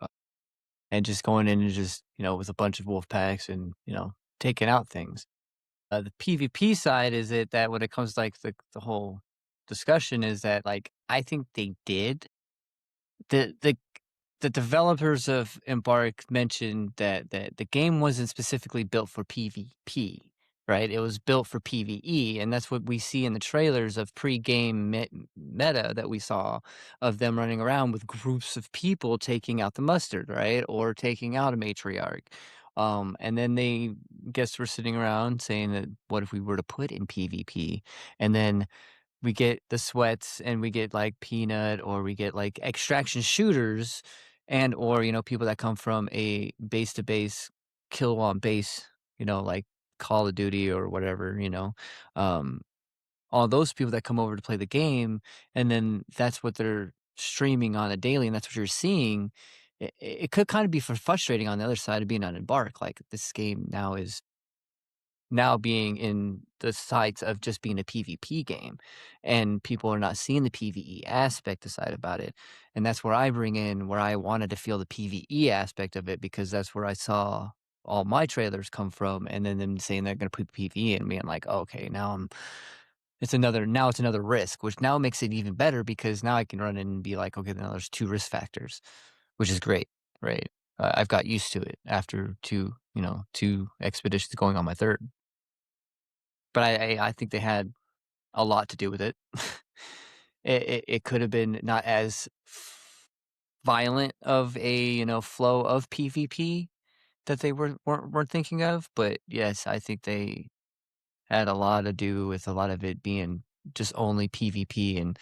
[SPEAKER 1] And just going in and just, you know, with a bunch of wolf packs and, you know, taking out things. The PvP side is it that when it comes to like the whole discussion is that, like, I think they did. The developers of Embark mentioned that the game wasn't specifically built for PvP, right? It was built for PvE, and that's what we see in the trailers of pre-game meta that we saw of them running around with groups of people taking out the mustard, right? Or taking out a matriarch. And then they guess we're sitting around saying that, what if we were to put in PvP? And then we get the sweats, and we get like Peanut, or we get like extraction shooters, and or, you know, people that come from a base to base kill on base, you know, like Call of Duty or whatever, you know, all those people that come over to play the game, and then that's what they're streaming on a daily, and that's what you're seeing. It could kind of be frustrating on the other side of being on Embark. Like, this game now is now being in the sights of just being a PvP game, and people are not seeing the PvE aspect aside about it. And that's where I bring in where I wanted to feel the PvE aspect of it, because that's where I saw all my trailers come from, and then them saying they're going to put PvE and being like, okay, now it's another risk, which now makes it even better, because now I can run in and be like, okay, now there's 2 risk factors, which is great, right? I've got used to it after 2 expeditions going on my 3rd. But I think they had a lot to do with it. It could have been not as violent of a, you know, flow of PvP that they weren't thinking of, but yes, I think they had a lot to do with a lot of it being just only PvP, and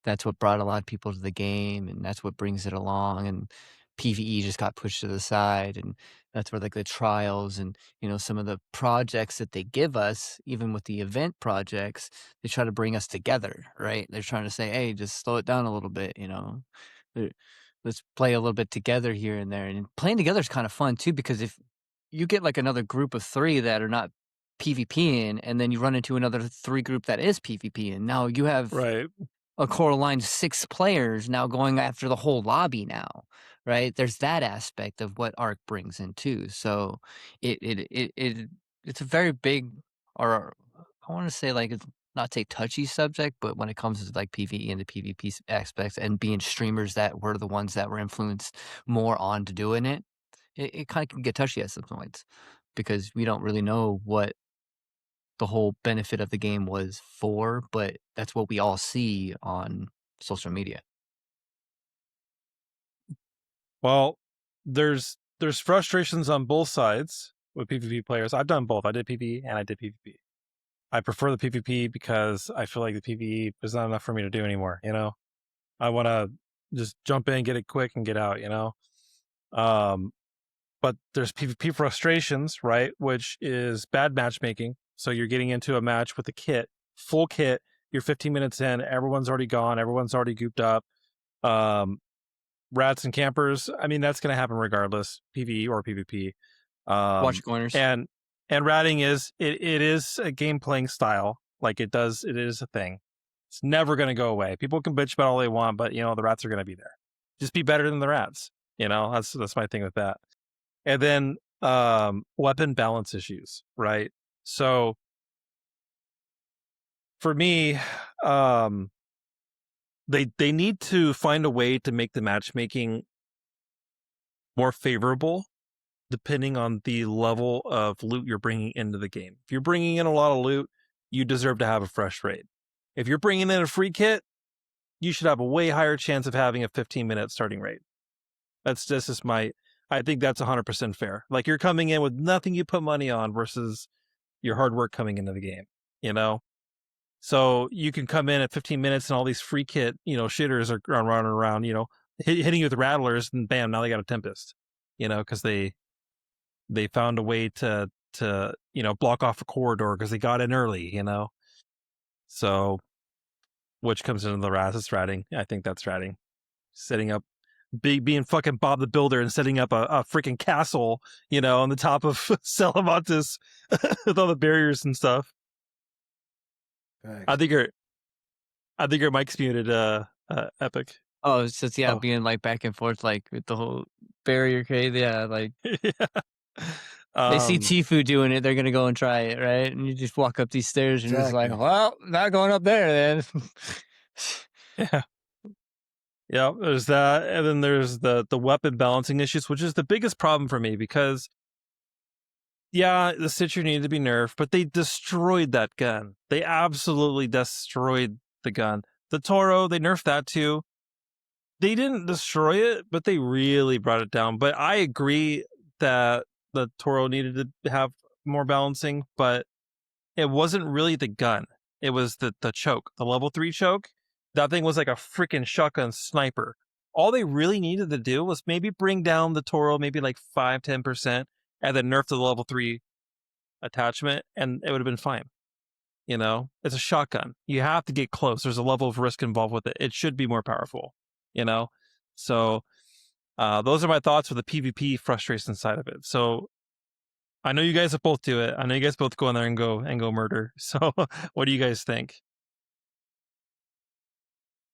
[SPEAKER 1] that's what brought a lot of people to the game, and that's what brings it along. And PvE just got pushed to the side, and that's where like the trials and some of the projects that they give us, even with the event projects, they try to bring us together, right? They're trying to say, hey, just slow it down a little bit, Uh, let's play a little bit together here and there. And playing together is kind of fun too, because if you get like another group of 3 that are not PvPing, and then you run into another 3 group that is PvP, and now you have
[SPEAKER 2] Right.
[SPEAKER 1] a Coraline 6 players now going after the whole lobby now, right? There's that aspect of what Arc brings in too. So it's a very big, or I want to say like it's not say touchy subject, but when it comes to like PvE and the PvP aspects and being streamers that were the ones that were influenced more on to doing it kind of can get touchy at some points because we don't really know what the whole benefit of the game was for, but that's what we all see on social media.
[SPEAKER 2] Well, there's frustrations on both sides with PvP players. I've done both. I did PvE and I did PvP. I prefer the PvP because I feel like the PvE is not enough for me to do anymore. I want to just jump in, get it quick, and get out. But there's PvP frustrations, right? Which is bad matchmaking. So you're getting into a match with a kit, full kit. You're 15 minutes in, everyone's already gone, everyone's already gooped up. Rats and campers. I mean, that's going to happen regardless, PvE or PvP.
[SPEAKER 1] Watch corners.
[SPEAKER 2] And ratting is it is a game playing style. Like it is a thing. It's never going to go away. People can bitch about all they want, but the rats are going to be there. Just be better than the rats. That's my thing with that. And then weapon balance issues, right? So for me, they need to find a way to make the matchmaking more favorable depending on the level of loot you're bringing into the game. If you're bringing in a lot of loot, you deserve to have a fresh raid. If you're bringing in a free kit, you should have a way higher chance of having a 15-minute starting raid. I think that's 100% fair. Like you're coming in with nothing you put money on versus your hard work coming into the game, So you can come in at 15 minutes and all these free kit, shitters are running around, hitting you with rattlers, and bam, now they got a Tempest, because they found a way to block off a corridor because they got in early, So which comes into the rats? It's ratting. I think that's ratting. Setting up, being fucking Bob the Builder and setting up a freaking castle, on the top of Stella Montes with all the barriers and stuff.
[SPEAKER 3] Thanks.
[SPEAKER 2] I think your mic's muted, Epic.
[SPEAKER 1] Oh, it's just being like back and forth, like with the whole barrier cave. Yeah, like they see Tifu doing it, they're gonna go and try it, right? And you just walk up these stairs and it's like, well, not going up there then.
[SPEAKER 2] Yeah, there's that, and then there's the weapon balancing issues, which is the biggest problem for me because the Stitcher needed to be nerfed, but they destroyed that gun. They absolutely destroyed the gun. The Toro, they nerfed that too. They didn't destroy it, but they really brought it down. But I agree that the Toro needed to have more balancing, but it wasn't really the gun. It was the choke, the level 3 choke. That thing was like a freaking shotgun sniper. All they really needed to do was maybe bring down the Toro, maybe like 5-10%, and then nerf the level 3 attachment, and it would have been fine. It's a shotgun. You have to get close. There's a level of risk involved with it. It should be more powerful, So those are my thoughts for the PvP frustration side of it. So I know you guys both do it. I know you guys both go in there and go murder. So what do you guys think?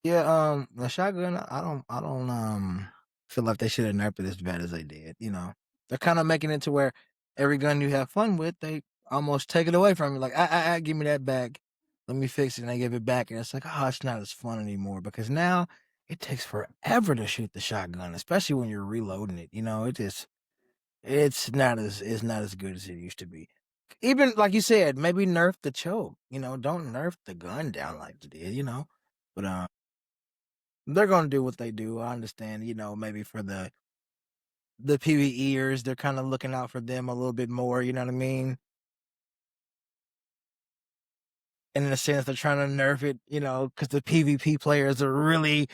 [SPEAKER 3] Yeah, the shotgun, I don't feel like they should have nerfed it as bad as they did. They're kind of making it to where every gun you have fun with, they almost take it away from you. Like, give me that back. Let me fix it. And they give it back. And it's like, oh, it's not as fun anymore because now it takes forever to shoot the shotgun, especially when you're reloading it. It's not as good as it used to be. Even like you said, maybe nerf the choke. Don't nerf the gun down like they did. But they're gonna do what they do. I understand. Maybe for the PvEers, they're kind of looking out for them a little bit more. You know what I mean? And in a sense, they're trying to nerf it. Because the PvP players are really,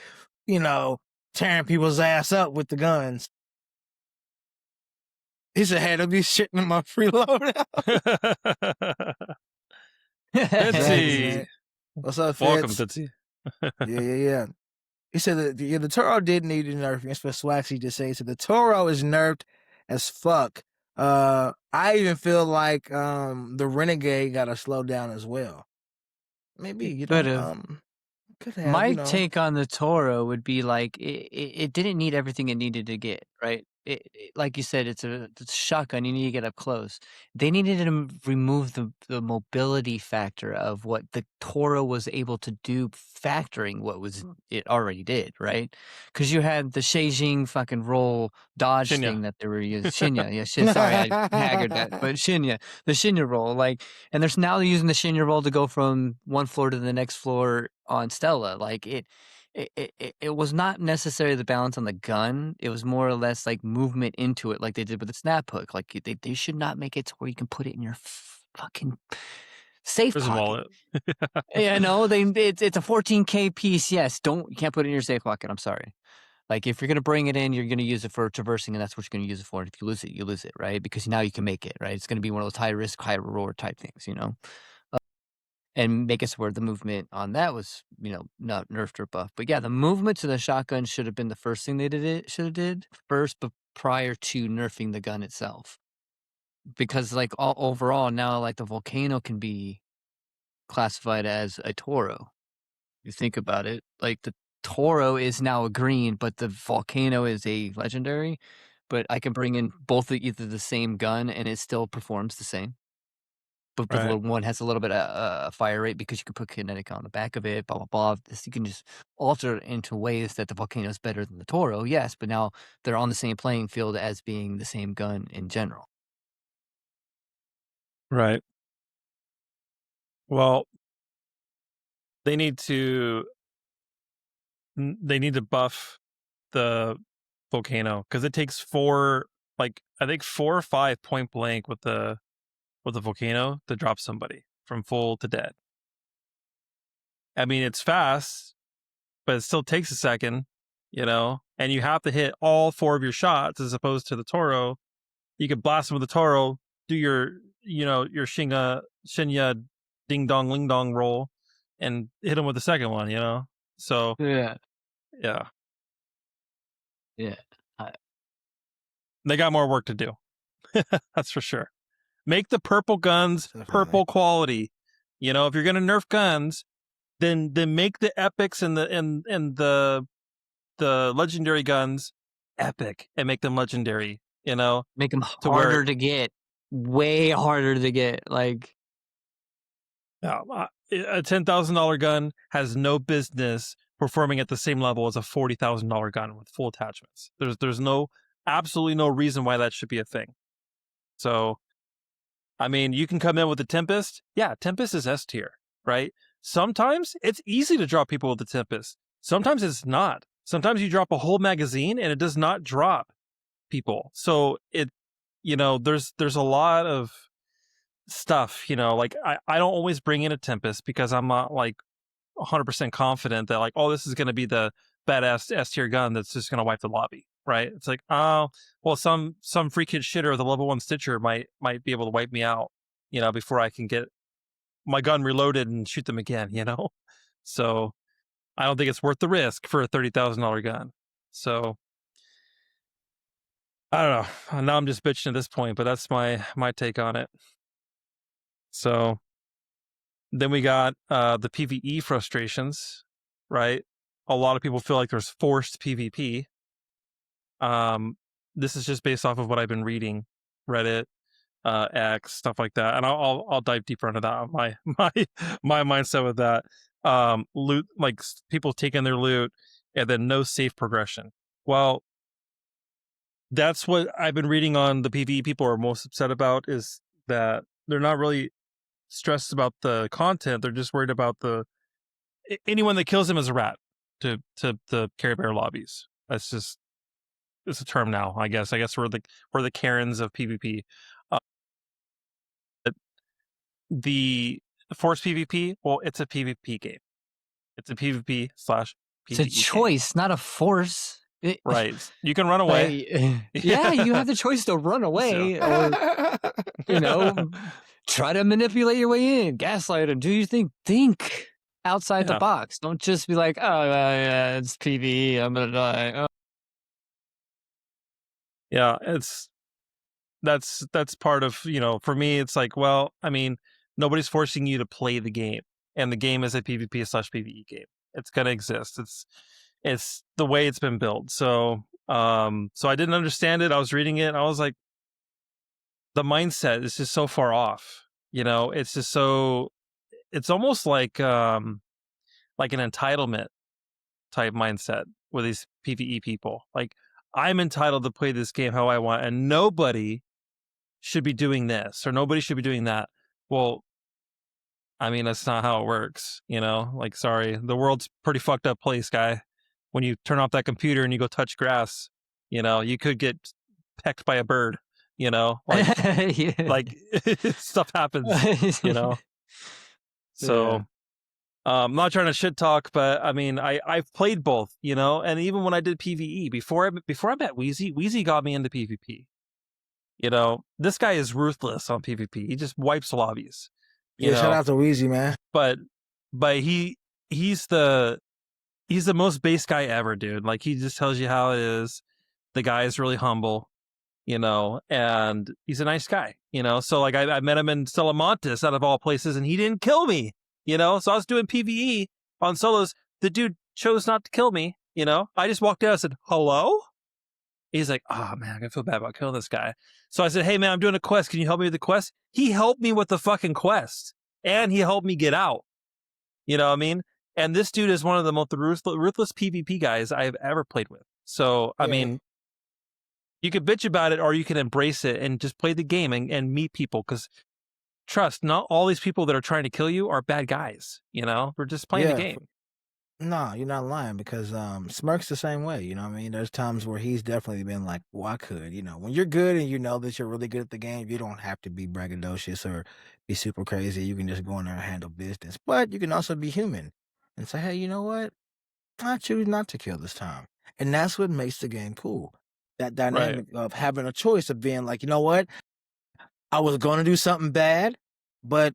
[SPEAKER 3] tearing people's ass up with the guns. He said, "Hey, don't be shitting in my freeload." Exactly,
[SPEAKER 2] Fitzy,
[SPEAKER 3] man. What's up,
[SPEAKER 2] welcome,
[SPEAKER 3] Fitz?
[SPEAKER 2] Fitzy.
[SPEAKER 3] Yeah. He said that the Toro did need to nerf. That's what Swaxy just said. He said the Toro is nerfed as fuck. I even feel like the Renegade got to slow down as well. Maybe
[SPEAKER 1] It could
[SPEAKER 3] have
[SPEAKER 1] My take on the Toro would be like it didn't need everything it needed to get, right? Like you said, it's a shotgun. You need to get up close. They needed to remove the mobility factor of what the Toro was able to do, factoring what was it already did, right? Because you had the Sheijing fucking roll dodge
[SPEAKER 2] Shinya.
[SPEAKER 1] thing that they were using. Shinya, yeah, shit. Sorry, I haggard that, but Shinya, the Shinya roll, like, and there's now using the Shinya roll to go from one floor to the next floor on Stella. Like it was not necessarily the balance on the gun. It was more or less like movement into it, like they did with the snap hook. Like they should not make it to where you can put it in your fucking safe
[SPEAKER 2] Prison
[SPEAKER 1] pocket.
[SPEAKER 2] wallet.
[SPEAKER 1] Yeah, no, it's a 14K piece. Yes, you can't put it in your safe pocket. I'm sorry. Like if you're gonna bring it in, you're gonna use it for traversing, and that's what you're gonna use it for. And if you lose it, right? Because now you can make it, right? It's gonna be one of those high risk, high reward type things, and make us where the movement on that was, not nerfed or buffed. But yeah, the movement to the shotgun should have been the first thing should have did first, but prior to nerfing the gun itself. Because like overall now, like the volcano can be classified as a Toro. You think about it, like the Toro is now a green, but the volcano is a legendary. But I can bring in both either the same gun and it still performs the same. But the
[SPEAKER 2] Right.
[SPEAKER 1] one has a little bit of fire rate because you can put kinetic on the back of it, blah, blah, blah. You can just alter it into ways that the volcano is better than the Toro, yes, but now they're on the same playing field as being the same gun in general.
[SPEAKER 2] Right. Well, they need to buff the volcano because it takes I think 4 or 5 point blank with the volcano to drop somebody from full to dead. I mean, it's fast, but it still takes a second, and you have to hit all 4 of your shots as opposed to the Toro. You could blast them with the Toro, do your Shinya ding dong ling dong roll, and hit them with the second one, So
[SPEAKER 1] Yeah.
[SPEAKER 2] yeah,
[SPEAKER 1] Yeah.
[SPEAKER 2] they got more work to do. That's for sure. Make the purple guns purple quality. If you're gonna nerf guns, then make the epics and the legendary guns epic and make them legendary.
[SPEAKER 1] Make them harder to get, way harder to get. Like,
[SPEAKER 2] a $10,000 gun has no business performing at the same level as a $40,000 gun with full attachments. There's absolutely no reason why that should be a thing. So, I mean, you can come in with the Tempest. Yeah, Tempest is S tier, right? Sometimes it's easy to drop people with the Tempest. Sometimes it's not. Sometimes you drop a whole magazine and it does not drop people. So there's a lot of stuff, like I don't always bring in a Tempest because I'm not like 100% confident that like, oh, this is going to be the badass S tier gun that's just going to wipe the lobby, right? It's like, oh, well, some free kid shitter, the level 1 Stitcher might be able to wipe me out, before I can get my gun reloaded and shoot them again, So I don't think it's worth the risk for a $30,000 gun. So I don't know. Now I'm just bitching at this point, but that's my take on it. So then we got the PvE frustrations, right? A lot of people feel like there's forced PvP. This is just based off of what I've been reading, Reddit, X, stuff like that, and I'll dive deeper into that. My mindset with that, loot, like people taking their loot and then no safe progression. Well, that's what I've been reading on the PvE. People are most upset about is that they're not really stressed about the content. They're just worried about anyone that kills them is a rat to the Care Bear lobbies. That's just, it's a term now, I guess. We're the Karens of PvP. The Force PvP, well, it's a PvP game. It's a PvP/PvE.
[SPEAKER 1] It's a choice, not a force.
[SPEAKER 2] Right. You can run away.
[SPEAKER 1] Yeah, you have the choice to run away or, try to manipulate your way in, gaslight them, do your thing. Think outside the box. Don't just be like, oh, yeah, it's PvE, I'm going to die. Oh.
[SPEAKER 2] Yeah, that's part of, for me, it's like, well, I mean, nobody's forcing you to play the game, and the game is a PvP/PvE game. It's going to exist. It's the way it's been built. So I didn't understand it. I was reading it and I was like, the mindset is just so far off. It's just it's almost like an entitlement type mindset with these PvE people. Like, I'm entitled to play this game how I want, and nobody should be doing this or nobody should be doing that. Well, I mean, that's not how it works, like, sorry, the world's a pretty fucked up place, guy. When you turn off that computer and you go touch grass, you could get pecked by a bird, like, like stuff happens, So I'm not trying to shit talk, but I mean, I've played both, and even when I did PvE before I met Wheezy got me into PvP. This guy is ruthless on PvP. He just wipes lobbies.
[SPEAKER 3] Shout out to Wheezy, man.
[SPEAKER 2] But he's the most base guy ever, dude. Like, he just tells you how it is. The guy is really humble, and he's a nice guy, So, like, I met him in Stella Montes, out of all places, and he didn't kill me, So I was doing PvE on solos. The dude chose not to kill me, I just walked out and said, hello? He's like, oh, man, I feel bad about killing this guy. So I said, hey, man, I'm doing a quest. Can you help me with the quest? He helped me with the fucking quest. And he helped me get out. You know what I mean? And this dude is one of the most ruthless PvP guys I've ever played with. So, I mean, you could bitch about it or you can embrace it and just play the game and meet people. Because trust, not all these people that are trying to kill you are bad guys. We're just playing the game.
[SPEAKER 3] No, you're not lying, because Smirk's the same way, you know what I mean? There's times where he's definitely been like, well, I could, when you're good and you know that you're really good at the game, you don't have to be braggadocious or be super crazy. You can just go in there and handle business. But you can also be human and say, hey, you know what? I choose not to kill this time. And that's what makes the game cool. That dynamic of having a choice of being like, you know what? I was going to do something bad, but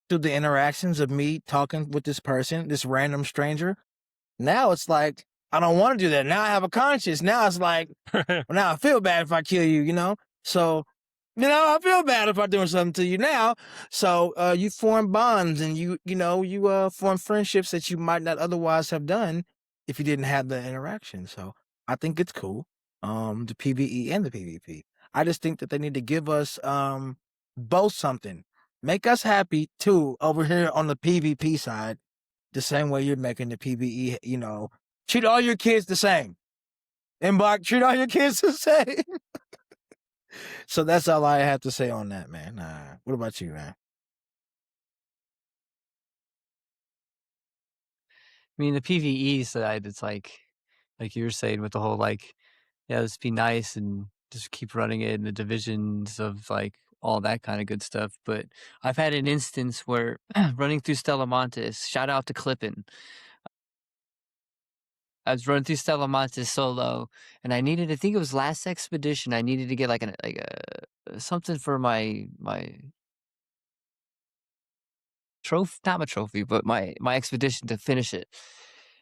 [SPEAKER 3] through the interactions of me talking with this person, this random stranger, now it's like, I don't want to do that. Now I have a conscience. Now it's like, well, now I feel bad if I kill you, So, I feel bad if I'm doing something to you now. So you form bonds and you form friendships that you might not otherwise have done if you didn't have the interaction. So I think it's cool, the PvE and the PvP. I just think that they need to give us both something. Make us happy, too, over here on the PvP side, the same way you're making the PvE, treat all your kids the same. Embark, treat all your kids the same. So that's all I have to say on that, man. What about you, man?
[SPEAKER 1] I mean, the PvE side, it's like you were saying with the whole, let's be nice and just keep running it in the divisions of, all that kind of good stuff. But I've had an instance where running through Stella Montes, shout out to Clippin'. I was running through Stella Montes solo, and I think it was last expedition, I needed to get something for my trophy, not my trophy, but my expedition to finish it.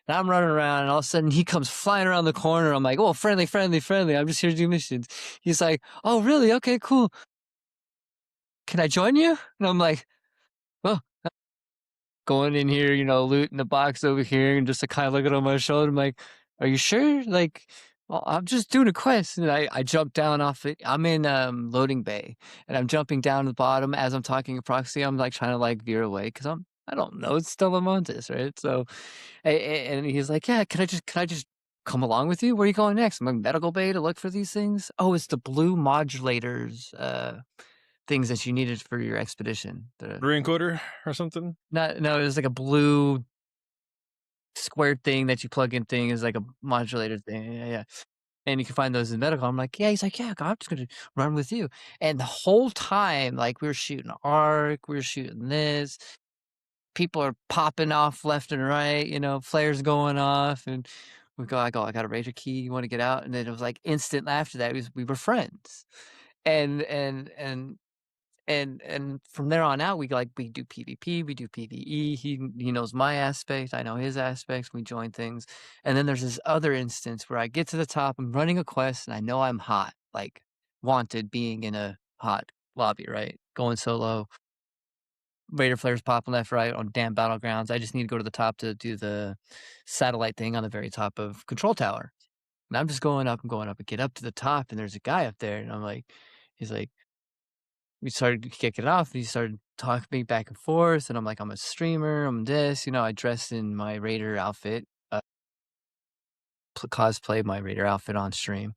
[SPEAKER 1] And I'm running around, and all of a sudden he comes flying around the corner. I'm like, oh, friendly. I'm just here to do missions. He's like, oh, really? Okay, cool. Can I join you? And I'm like, well, going in here, looting the box over here, and just kind of looking on my shoulder. I'm like, are you sure? Well, I'm just doing a quest. And I jump down off it. I'm in loading bay, and I'm jumping down to the bottom as I'm talking to proxy. I'm trying to veer away because I don't know, it's Stella Montes, right? So, and he's like, yeah, can I just come along with you? Where are you going next? I'm like, medical bay to look for these things. Oh, it's the blue modulators, things that you needed for your expedition. The
[SPEAKER 2] Reencoder or something?
[SPEAKER 1] No, it was like a blue square thing that you plug in thing is like a modulator thing. Yeah. And you can find those in medical. I'm like, yeah. He's like, yeah, I'm just going to run with you. And the whole time, we were shooting arc, we were shooting this. People are popping off left and right, flares going off. And I got a Rager key. You want to get out? And then it was like instant after that. We were friends, and from there on out, we do PvP, we do PvE. He knows my aspect, I know his aspects. We join things, and then there's this other instance where I get to the top. I'm running a quest, and I know I'm hot, like wanted, being in a hot lobby, right? Going solo. Raider flares popping left, right on damn battlegrounds. I just need to go to the top to do the satellite thing on the very top of Control Tower. And I'm just going up and going up and get up to the top, and there's a guy up there, and I'm like, he's like, we started kicking it off. He started talking me back and forth, and I'm like, I'm a streamer. I'm this, I dressed in my Raider outfit, cosplay my Raider outfit on stream,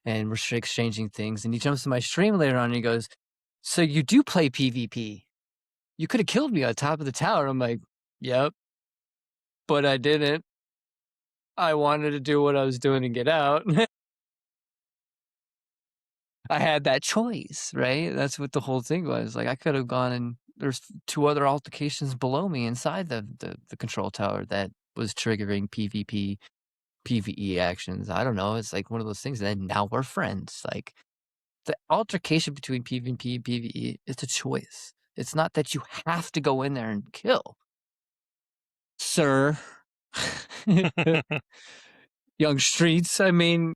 [SPEAKER 1] and we're exchanging things. And he jumps to my stream later on, and he goes, "So you do play PvP? You could have killed me on top of the tower." I'm like, "Yep, but I didn't. I wanted to do what I was doing and get out." I had that choice, right? That's what the whole thing was. Like, I could have gone, and there's 2 other altercations below me inside the control tower that was triggering PvP, PvE actions. I don't know. It's like one of those things. And then now we're friends. Like, the altercation between PvP and PvE, it's a choice. It's not that you have to go in there and kill, sir. Young streets. I mean,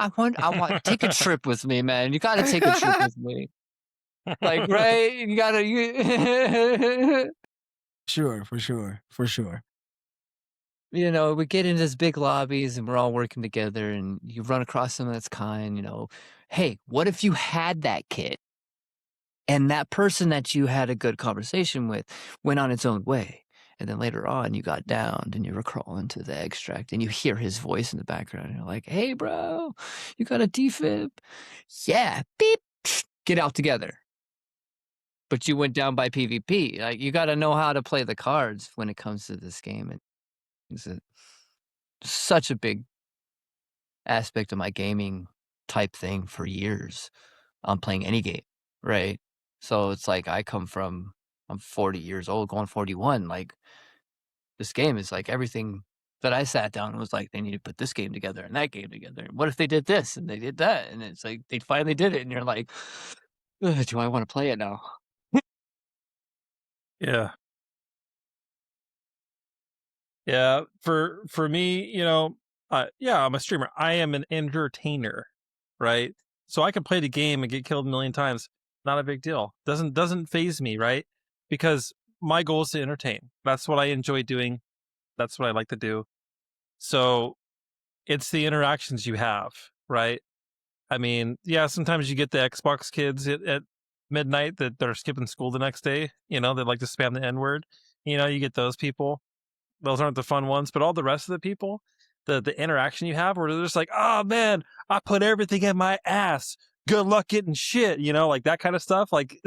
[SPEAKER 1] I want take a trip with me, man. You gotta take a trip with me. Like, right? You gotta
[SPEAKER 3] Sure, for sure, for sure.
[SPEAKER 1] we get into these big lobbies and we're all working together, and you run across someone that's kind, hey, what if you had that kid? And that person that you had a good conversation with went on its own way. And then later on, you got downed and you were crawling to the extract, and you hear his voice in the background. And you're like, "Hey, bro, you got a defib?" "Yeah, beep, get out together." But you went down by PvP. Like, you got to know how to play the cards when it comes to this game. And it's such a big aspect of my gaming type thing for years. I'm playing any game, right? So it's like I'm 40 years old, going 41. Like, this game is like everything that I sat down and was like, they need to put this game together and that game together. And what if they did this and they did that? And it's like, they finally did it. And you're like, "Ugh, do I want to play it now?"
[SPEAKER 2] Yeah. Yeah. For me, yeah, I'm a streamer. I am an entertainer, right? So I can play the game and get killed a million times. Not a big deal. Doesn't phase me, right? Because my goal is to entertain. That's what I enjoy doing. That's what I like to do. So it's the interactions you have, right? I mean, yeah, sometimes you get the Xbox kids at midnight that are skipping school the next day, that like to spam the N-word. You get those people. Those aren't the fun ones, but all the rest of the people, the interaction you have where they're just like, "Oh man, I put everything in my ass. Good luck getting shit," like that kind of stuff. Like,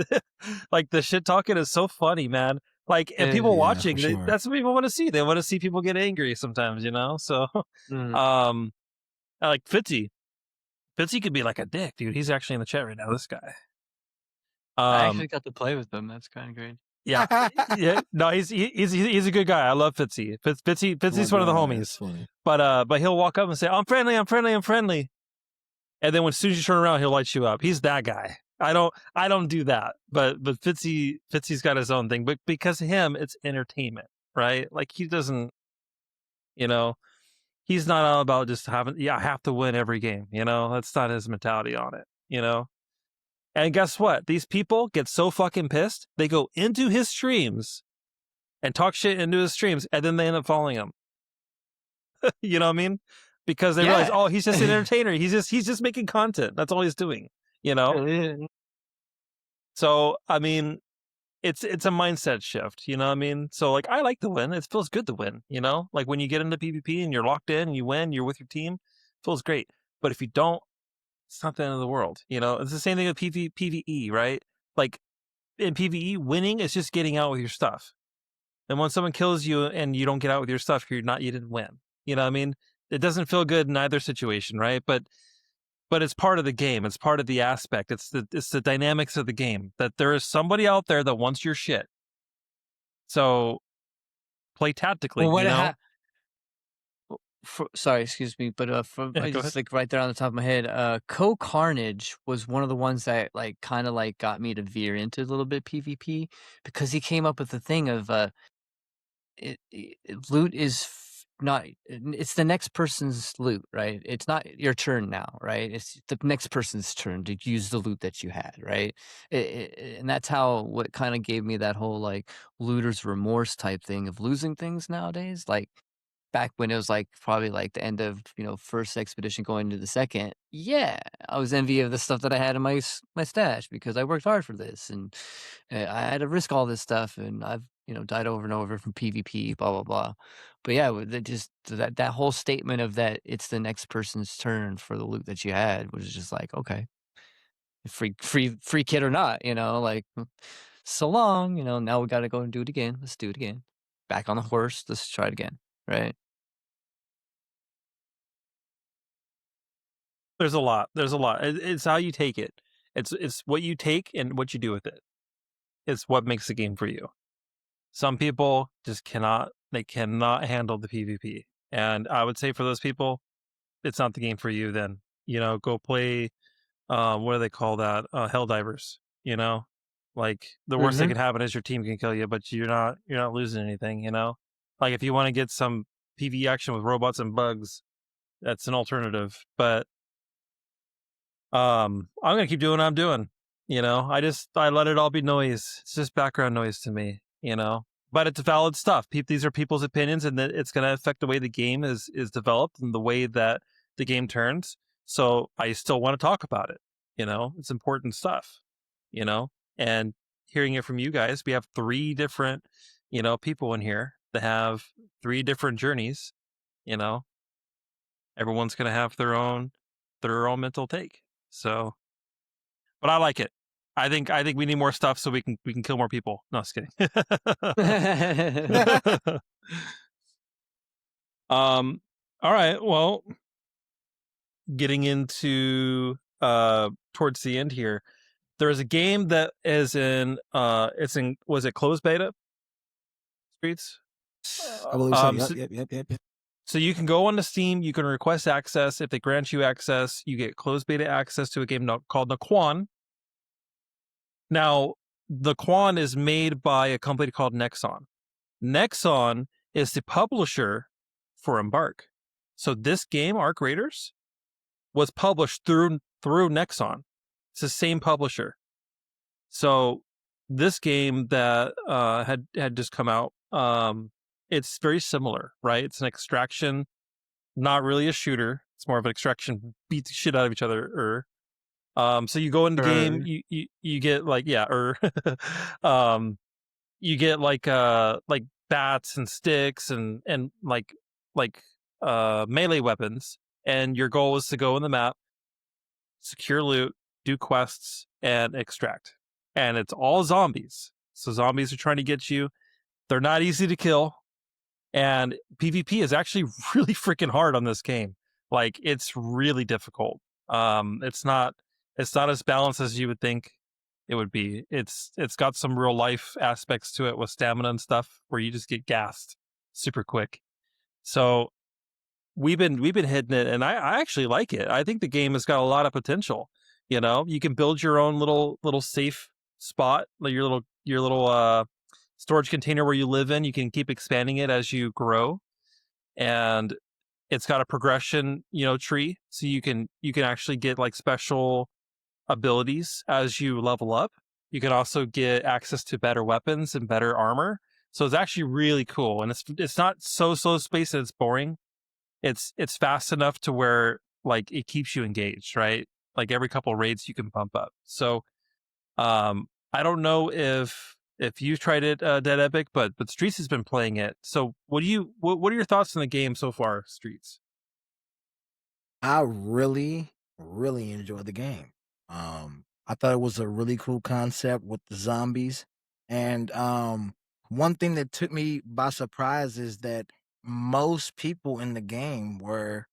[SPEAKER 2] like the shit talking is so funny, man. Like, and people
[SPEAKER 3] Yeah,
[SPEAKER 2] watching,
[SPEAKER 3] for sure.
[SPEAKER 2] that's what people want to see. They want to see people get angry sometimes, So,
[SPEAKER 1] Mm.
[SPEAKER 2] I like Fitzy. Fitzy could be like a dick, dude. He's actually in the chat right now. This guy.
[SPEAKER 1] I actually got to play with them. That's kind of great.
[SPEAKER 2] Yeah, yeah. No, he's a good guy. I love Fitzy. Fitzy's one of the homies. But he'll walk up and say, "I'm friendly, I'm friendly, I'm friendly," and then as soon as you turn around, he'll light you up. He's that guy. I don't do that. But Fitzy's got his own thing. But because of him, it's entertainment, right? Like, he doesn't, he's not all about just I have to win every game. That's not his mentality on it. And guess what? These people get so fucking pissed, they go into his streams and talk shit into his streams, and then they end up following him. You know what I mean? Because they realize, oh, he's just an entertainer. He's just making content. That's all he's doing. So, I mean, it's a mindset shift. You know what I mean? So, like, I like to win. It feels good to win. Like, when you get into PvP and you're locked in and you win, you're with your team, it feels great. But if you don't, it's not the end of the world. It's the same thing with PvE, right? Like, in PvE, winning is just getting out with your stuff. And when someone kills you and you don't get out with your stuff, you didn't win. You know what I mean? It doesn't feel good in either situation, right? But it's part of the game. It's part of the aspect. It's the dynamics of the game, that there is somebody out there that wants your shit. So play tactically.
[SPEAKER 1] sorry, excuse me, but from
[SPEAKER 2] Yeah,
[SPEAKER 1] I
[SPEAKER 2] go
[SPEAKER 1] just
[SPEAKER 2] ahead.
[SPEAKER 1] like right there on the top of my head, Co Carnage was one of the ones that like kind of like got me to veer into a little bit PvP because he came up with the thing of loot is not it's the next person's loot, right? It's not your turn now, right? It's the next person's turn to use the loot that you had, right? And that's how what kind of gave me that whole like looter's remorse type thing of losing things nowadays. Like back when it was like probably like the end of first expedition going into the second, yeah, I was envy of the stuff that I had in my stash because I worked hard for this and I had to risk all this stuff and I've died over and over from PvP, blah blah blah. But yeah, just that whole statement of that it's the next person's turn for the loot that you had was just like, okay, free kid or not, like so long, now we got to go and do it again. Let's do it again. Back on the horse. Let's try it again, right?
[SPEAKER 2] There's a lot. There's a lot. It's how you take it. It's what you take and what you do with it. It's what makes the game for you. Some people just cannot. They cannot handle the PvP, and I would say for those people, it's not the game for you. Then go play. What do they call that? Helldivers. Like the worst that
[SPEAKER 1] Mm-hmm.
[SPEAKER 2] can happen is your team can kill you, but you're not losing anything. Like if you want to get some PvE action with robots and bugs, that's an alternative. But I'm gonna keep doing what I'm doing. I let it all be noise. It's just background noise to me. But it's valid stuff. These are people's opinions, and that it's gonna affect the way the game is developed and the way that the game turns. So I still want to talk about it. It's important stuff. And hearing it from you guys, we have 3 different, people in here that have 3 different journeys. Everyone's gonna have their own mental take. So, but I like it. I think we need more stuff so we can kill more people. No, just kidding. All right. Well, getting into towards the end here, there is a game that is in was it closed beta? Streets.
[SPEAKER 3] I believe so.
[SPEAKER 2] So,
[SPEAKER 3] Yep.
[SPEAKER 2] so you can go onto Steam. You can request access. If they grant you access, you get closed beta access to a game called Naquan. Now, the Quan is made by a company called Nexon. Nexon is the publisher for Embark. So this game, Arc Raiders, was published through Nexon. It's the same publisher. So this game that had just come out, it's very similar, right? It's an extraction, not really a shooter. It's more of an extraction, beat the shit out of each other. So you go in the game, you get like you get like bats and sticks and like melee weapons, and your goal is to go in the map, secure loot, do quests, and extract. And it's all zombies. So zombies are trying to get you. They're not easy to kill. And PvP is actually really freaking hard on this game. Like it's really difficult. It's not as balanced as you would think it would be. It's got some real life aspects to it with stamina and stuff where you just get gassed super quick. So we've been hitting it, and I actually like it. I think the game has got a lot of potential. You can build your own little safe spot, like your little storage container where you live in. You can keep expanding it as you grow, and it's got a progression tree, so you can actually get like special abilities as you level up. You can also get access to better weapons and better armor. So it's actually really cool, and it's not so slow paced that it's boring. It's fast enough to where like it keeps you engaged, right? Like every couple of raids you can bump up. So I don't know if you've tried it, DeadEpic, but Streets has been playing it. So what are your thoughts on the game so far, Streets?
[SPEAKER 3] I really enjoyed the game. I thought it was a really cool concept with the zombies. And one thing that took me by surprise is that most people in the game were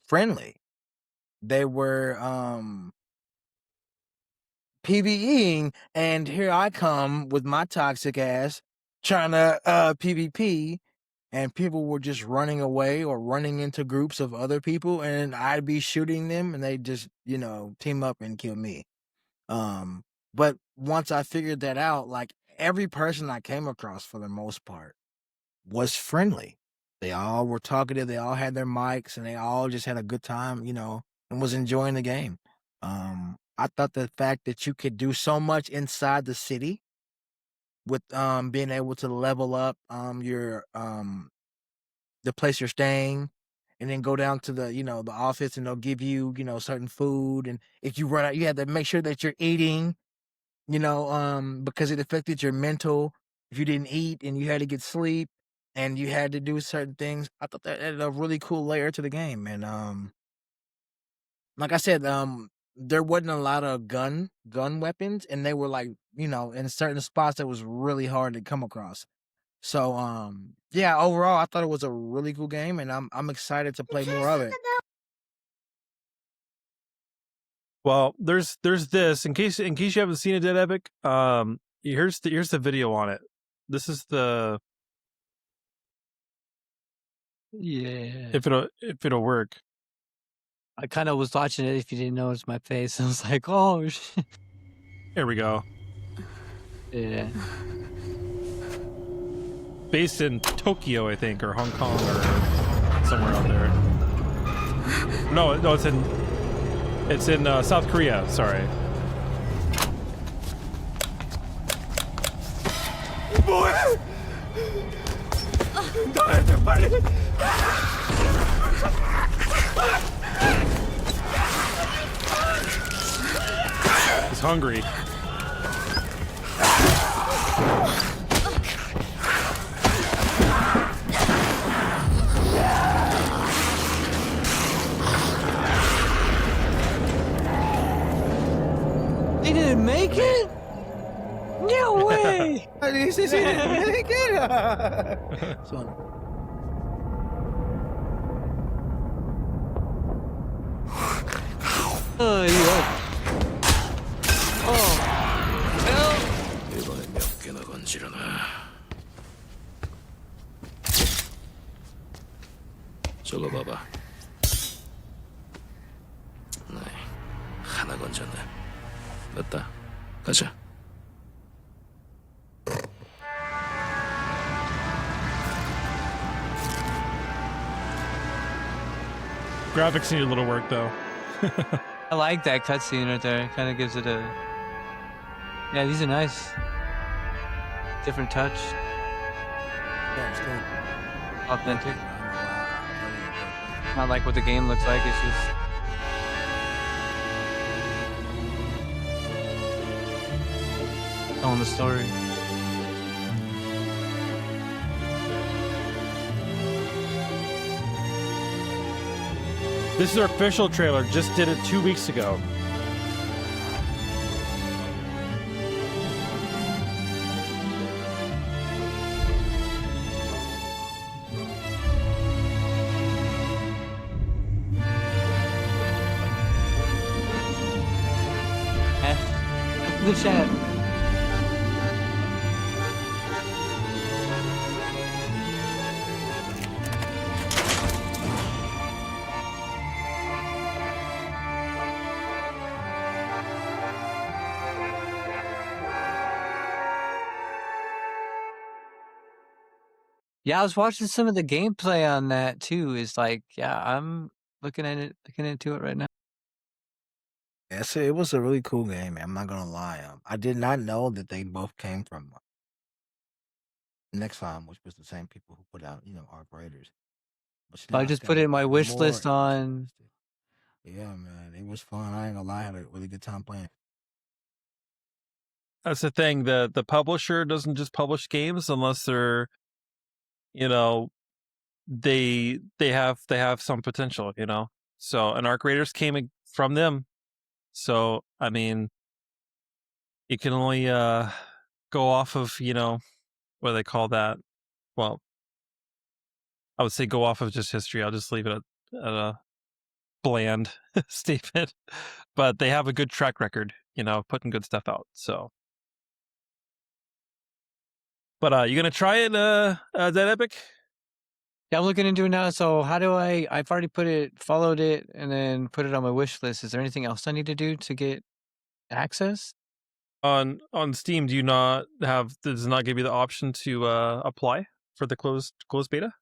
[SPEAKER 3] friendly. They were PvEing, and here I come with my toxic ass trying to PvP, and people were just running away or running into groups of other people, and I'd be shooting them, and they just, team up and kill me. But once I figured that out, like every person I came across for the most part was friendly. They all were talkative, they all had their mics, and they all just had a good time, and was enjoying the game. I thought the fact that you could do so much inside the city with being able to level up your the place you're staying, and then go down to the the office, and they'll give you certain food, and if you run out, you have to make sure that you're eating, because it affected your mental if you didn't eat and you had to get sleep and you had to do certain things. I thought that added a really cool layer to the game, and like I said, there wasn't a lot of gun weapons, and they were like in certain spots that was really hard to come across. So yeah, overall I thought it was a really cool game, and I'm excited to play more of it.
[SPEAKER 2] Well, there's this in case you haven't seen it, DeadEpic. Here's the video on it. This is the
[SPEAKER 1] Yeah.
[SPEAKER 2] if it'll work.
[SPEAKER 1] I kind of was watching it. If you didn't know it's my face, I was like, oh shit.
[SPEAKER 2] Here we go.
[SPEAKER 1] Yeah.
[SPEAKER 2] Based in Tokyo, I think, or Hong Kong, or somewhere out there. No, it's in South Korea. Sorry. He's hungry.
[SPEAKER 1] They didn't make it? No way!
[SPEAKER 3] He said he didn't make it. So,
[SPEAKER 1] Oh, yeah. Oh.
[SPEAKER 6] 이번엔 몇 개나 건지려나. 저거 봐봐. 네, 하나 건졌네. 됐다. 가자.
[SPEAKER 2] Graphics need a little work though.
[SPEAKER 1] I like that cutscene right there. Kind of gives it a. Yeah, these are nice. Different touch.
[SPEAKER 3] yeah, it's cool.
[SPEAKER 1] Authentic. Not like what the game looks like. It's just. Telling the story.
[SPEAKER 2] This is our official trailer. Just did it 2 weeks ago.
[SPEAKER 1] The chat. Yeah, I was watching some of the gameplay on that too. Is like, yeah, I'm looking into it right now.
[SPEAKER 3] Yes, it was a really cool game, man. I'm not gonna lie. I did not know that they both came from Next Time, which was the same people who put out, Arc Raiders. But
[SPEAKER 1] I
[SPEAKER 3] now it's
[SPEAKER 1] just
[SPEAKER 3] got
[SPEAKER 1] put
[SPEAKER 3] me
[SPEAKER 1] it in my
[SPEAKER 3] even
[SPEAKER 1] wish
[SPEAKER 3] more
[SPEAKER 1] list on.
[SPEAKER 3] interested. Yeah, man, it was fun. I ain't gonna lie, I had a really good time playing.
[SPEAKER 2] That's the thing. The publisher doesn't just publish games unless they're, they have some potential, So, and Arc Raiders came from them. So, I mean, you can only go off of, what do they call that? Well, I would say go off of just history. I'll just leave it at a bland statement. But they have a good track record, putting good stuff out. So, but you gonna try it, DeadEpic?
[SPEAKER 1] Yeah, I'm looking into it now. So how do I've already followed it, and then put it on my wish list. Is there anything else I need to do to get access?
[SPEAKER 2] On Steam, do you not have? Does it not give you the option to apply for the closed beta?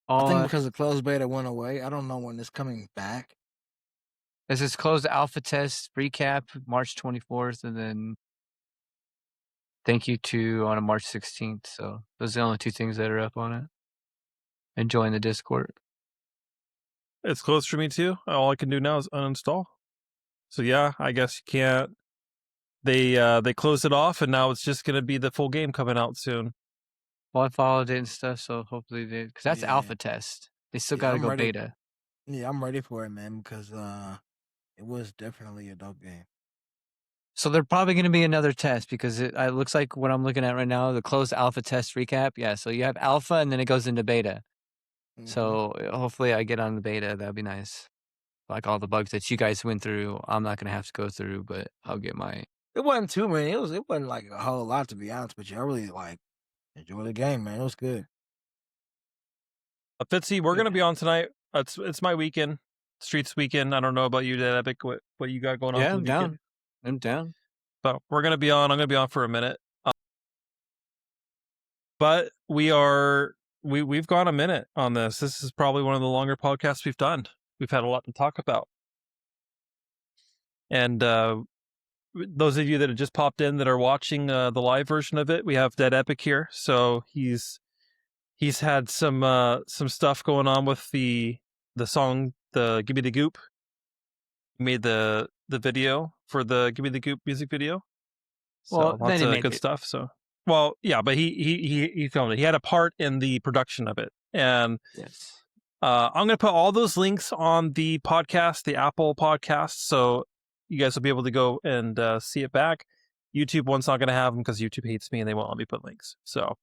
[SPEAKER 3] I think
[SPEAKER 1] On
[SPEAKER 3] because the closed beta went away, I don't know when it's coming back.
[SPEAKER 1] This is closed alpha test recap March 24th, and then thank you to on a March 16th. So those are the only two things that are up on it. And join the Discord.
[SPEAKER 2] It's closed for me too. All I can do now is uninstall. So yeah, I guess you can't. They closed it off, and now it's just going to be the full game coming out soon.
[SPEAKER 1] Well, I followed it and stuff, so hopefully because that's
[SPEAKER 3] Yeah.
[SPEAKER 1] alpha test. They still
[SPEAKER 3] Yeah,
[SPEAKER 1] got to
[SPEAKER 3] I'm
[SPEAKER 1] go
[SPEAKER 3] ready.
[SPEAKER 1] beta.
[SPEAKER 3] Yeah, I'm ready for it, man, because it was definitely a dope game.
[SPEAKER 1] So they're probably going to be another test because it looks like what I'm looking at right now, the closed alpha test recap. Yeah, so you have alpha and then it goes into beta.
[SPEAKER 3] Mhm.
[SPEAKER 1] So hopefully I get on the beta. That'd be nice. Like all the bugs that you guys went through, I'm not going to have to go through, but I'll get my.
[SPEAKER 3] It wasn't too many. It wasn't like a whole lot, to be honest with you. I really enjoy the game, man. It was good.
[SPEAKER 2] Fitzy, we're
[SPEAKER 1] Yeah.
[SPEAKER 2] going to be on tonight. It's my weekend, Streets weekend. I don't know about you, DeadEpic. What you got going on?
[SPEAKER 1] Yeah,
[SPEAKER 2] for the
[SPEAKER 1] I'm
[SPEAKER 2] weekend?
[SPEAKER 1] down. I'm down.
[SPEAKER 2] But we're going to be on. I'm going to be on for a minute. But we've gone a minute on this. This is probably one of the longer podcasts we've done. We've had a lot to talk about. And those of you that have just popped in that are watching the live version of it, we have DeadEpic here. So he's had some stuff going on with the song, the Gimme the Goop. He made the video for the Gimme the Goop music video. So
[SPEAKER 1] Well, then
[SPEAKER 2] lots
[SPEAKER 1] he
[SPEAKER 2] of
[SPEAKER 1] made
[SPEAKER 2] good
[SPEAKER 1] it.
[SPEAKER 2] stuff. So well, yeah, but he filmed it. He had a part in the production of it. And
[SPEAKER 1] Yes.
[SPEAKER 2] I'm going to put all those links on the podcast, the Apple podcast, so you guys will be able to go and see it back. YouTube one's not going to have them because YouTube hates me and they won't let me put links. So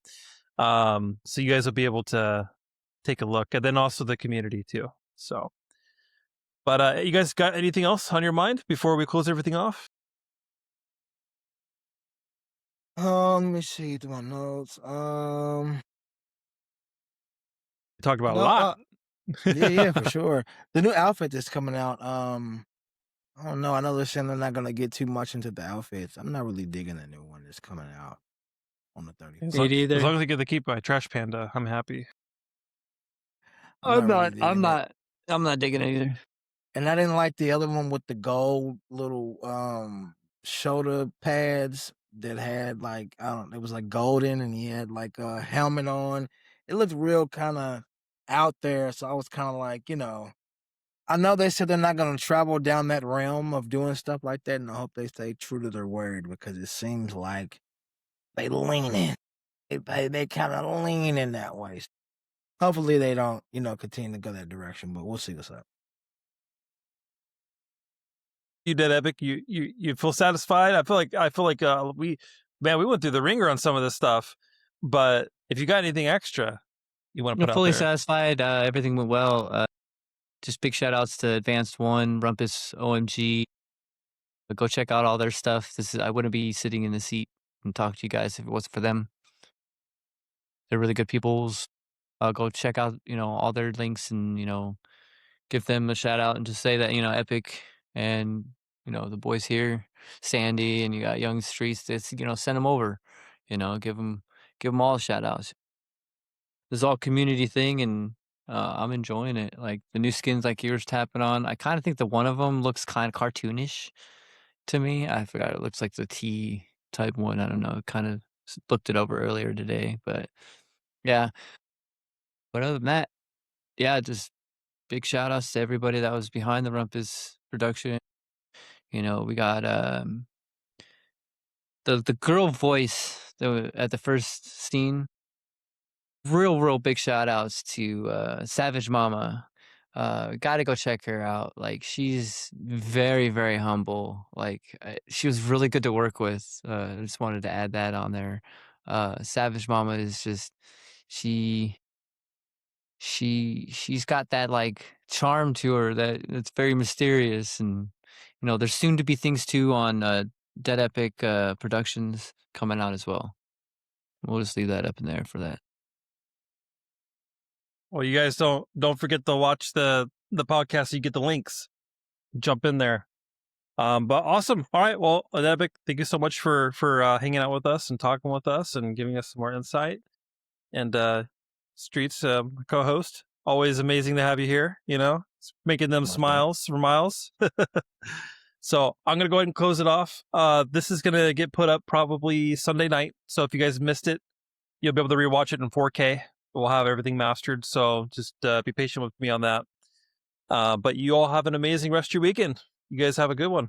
[SPEAKER 2] you guys will be able to take a look, and then also the community too. So, but you guys got anything else on your mind before we close everything off?
[SPEAKER 3] Let me see through my notes.
[SPEAKER 2] We talked about a
[SPEAKER 3] No,
[SPEAKER 2] lot.
[SPEAKER 3] yeah, for sure. The new outfit that's coming out. I don't know. I know they're saying they're not gonna get too much into the outfits. I'm not really digging the new one that's coming out on the 30th.
[SPEAKER 2] As long
[SPEAKER 1] either.
[SPEAKER 2] as I get to keep my Trash Panda, I'm happy.
[SPEAKER 3] I'm not really digging it.
[SPEAKER 1] I'm not digging it either.
[SPEAKER 3] And I didn't like the other one with the gold little shoulder pads that had like it was like golden, and he had like a helmet on. It looked real kind of out there, so I was kind of like, I know they said they're not going to travel down that realm of doing stuff like that, and I hope they stay true to their word because it seems like they lean in. They kind of lean in that way. Hopefully they don't, continue to go that direction, but we'll see what's up.
[SPEAKER 2] You DeadEpic, you feel satisfied? I feel like we went through the ringer on some of this stuff, but if you got anything extra you want to
[SPEAKER 1] I'm
[SPEAKER 2] put out
[SPEAKER 1] fully
[SPEAKER 2] there.
[SPEAKER 1] satisfied. Everything went well. Just big shout outs to Advanced One, Rumpus, OMG. Go check out all their stuff. I wouldn't be sitting in the seat and talk to you guys if it wasn't for them. They're really good peoples. Go check out, all their links and, give them a shout out and just say that, Epic and, the boys here, Sandy, and you got Young Streets, that's, send them over, give them all shout outs. This is all community thing, and I'm enjoying it. Like the new skins like yours tapping on. I kind of think that one of them looks kind of cartoonish to me. I forgot, it looks like the T type one. I don't know. Kind of looked it over earlier today, but yeah. But other than that, yeah, just big shout outs to everybody that was behind the Rumpus production. We got the girl voice at the first scene. Real big shout outs to Savage Mama. Gotta go check her out. Like she's very, very humble. Like she was really good to work with. I just wanted to add that on there. Savage Mama is just she's got that like charm to her that it's very mysterious, and there's soon to be things too on DeadEpic Productions coming out as well. We'll just leave that up in there for that.
[SPEAKER 2] Well, you guys don't forget to watch the podcast. So you get the links. Jump in there. But awesome. All right. Well, DeadEpic, thank you so much for hanging out with us and talking with us and giving us some more insight. And Streets, co-host, always amazing to have you here. You know, making them smiles for miles. So I'm gonna go ahead and close it off. This is gonna get put up probably Sunday night. So if you guys missed it, you'll be able to rewatch it in 4K. We'll have everything mastered. So just be patient with me on that. But you all have an amazing rest of your weekend. You guys have a good one.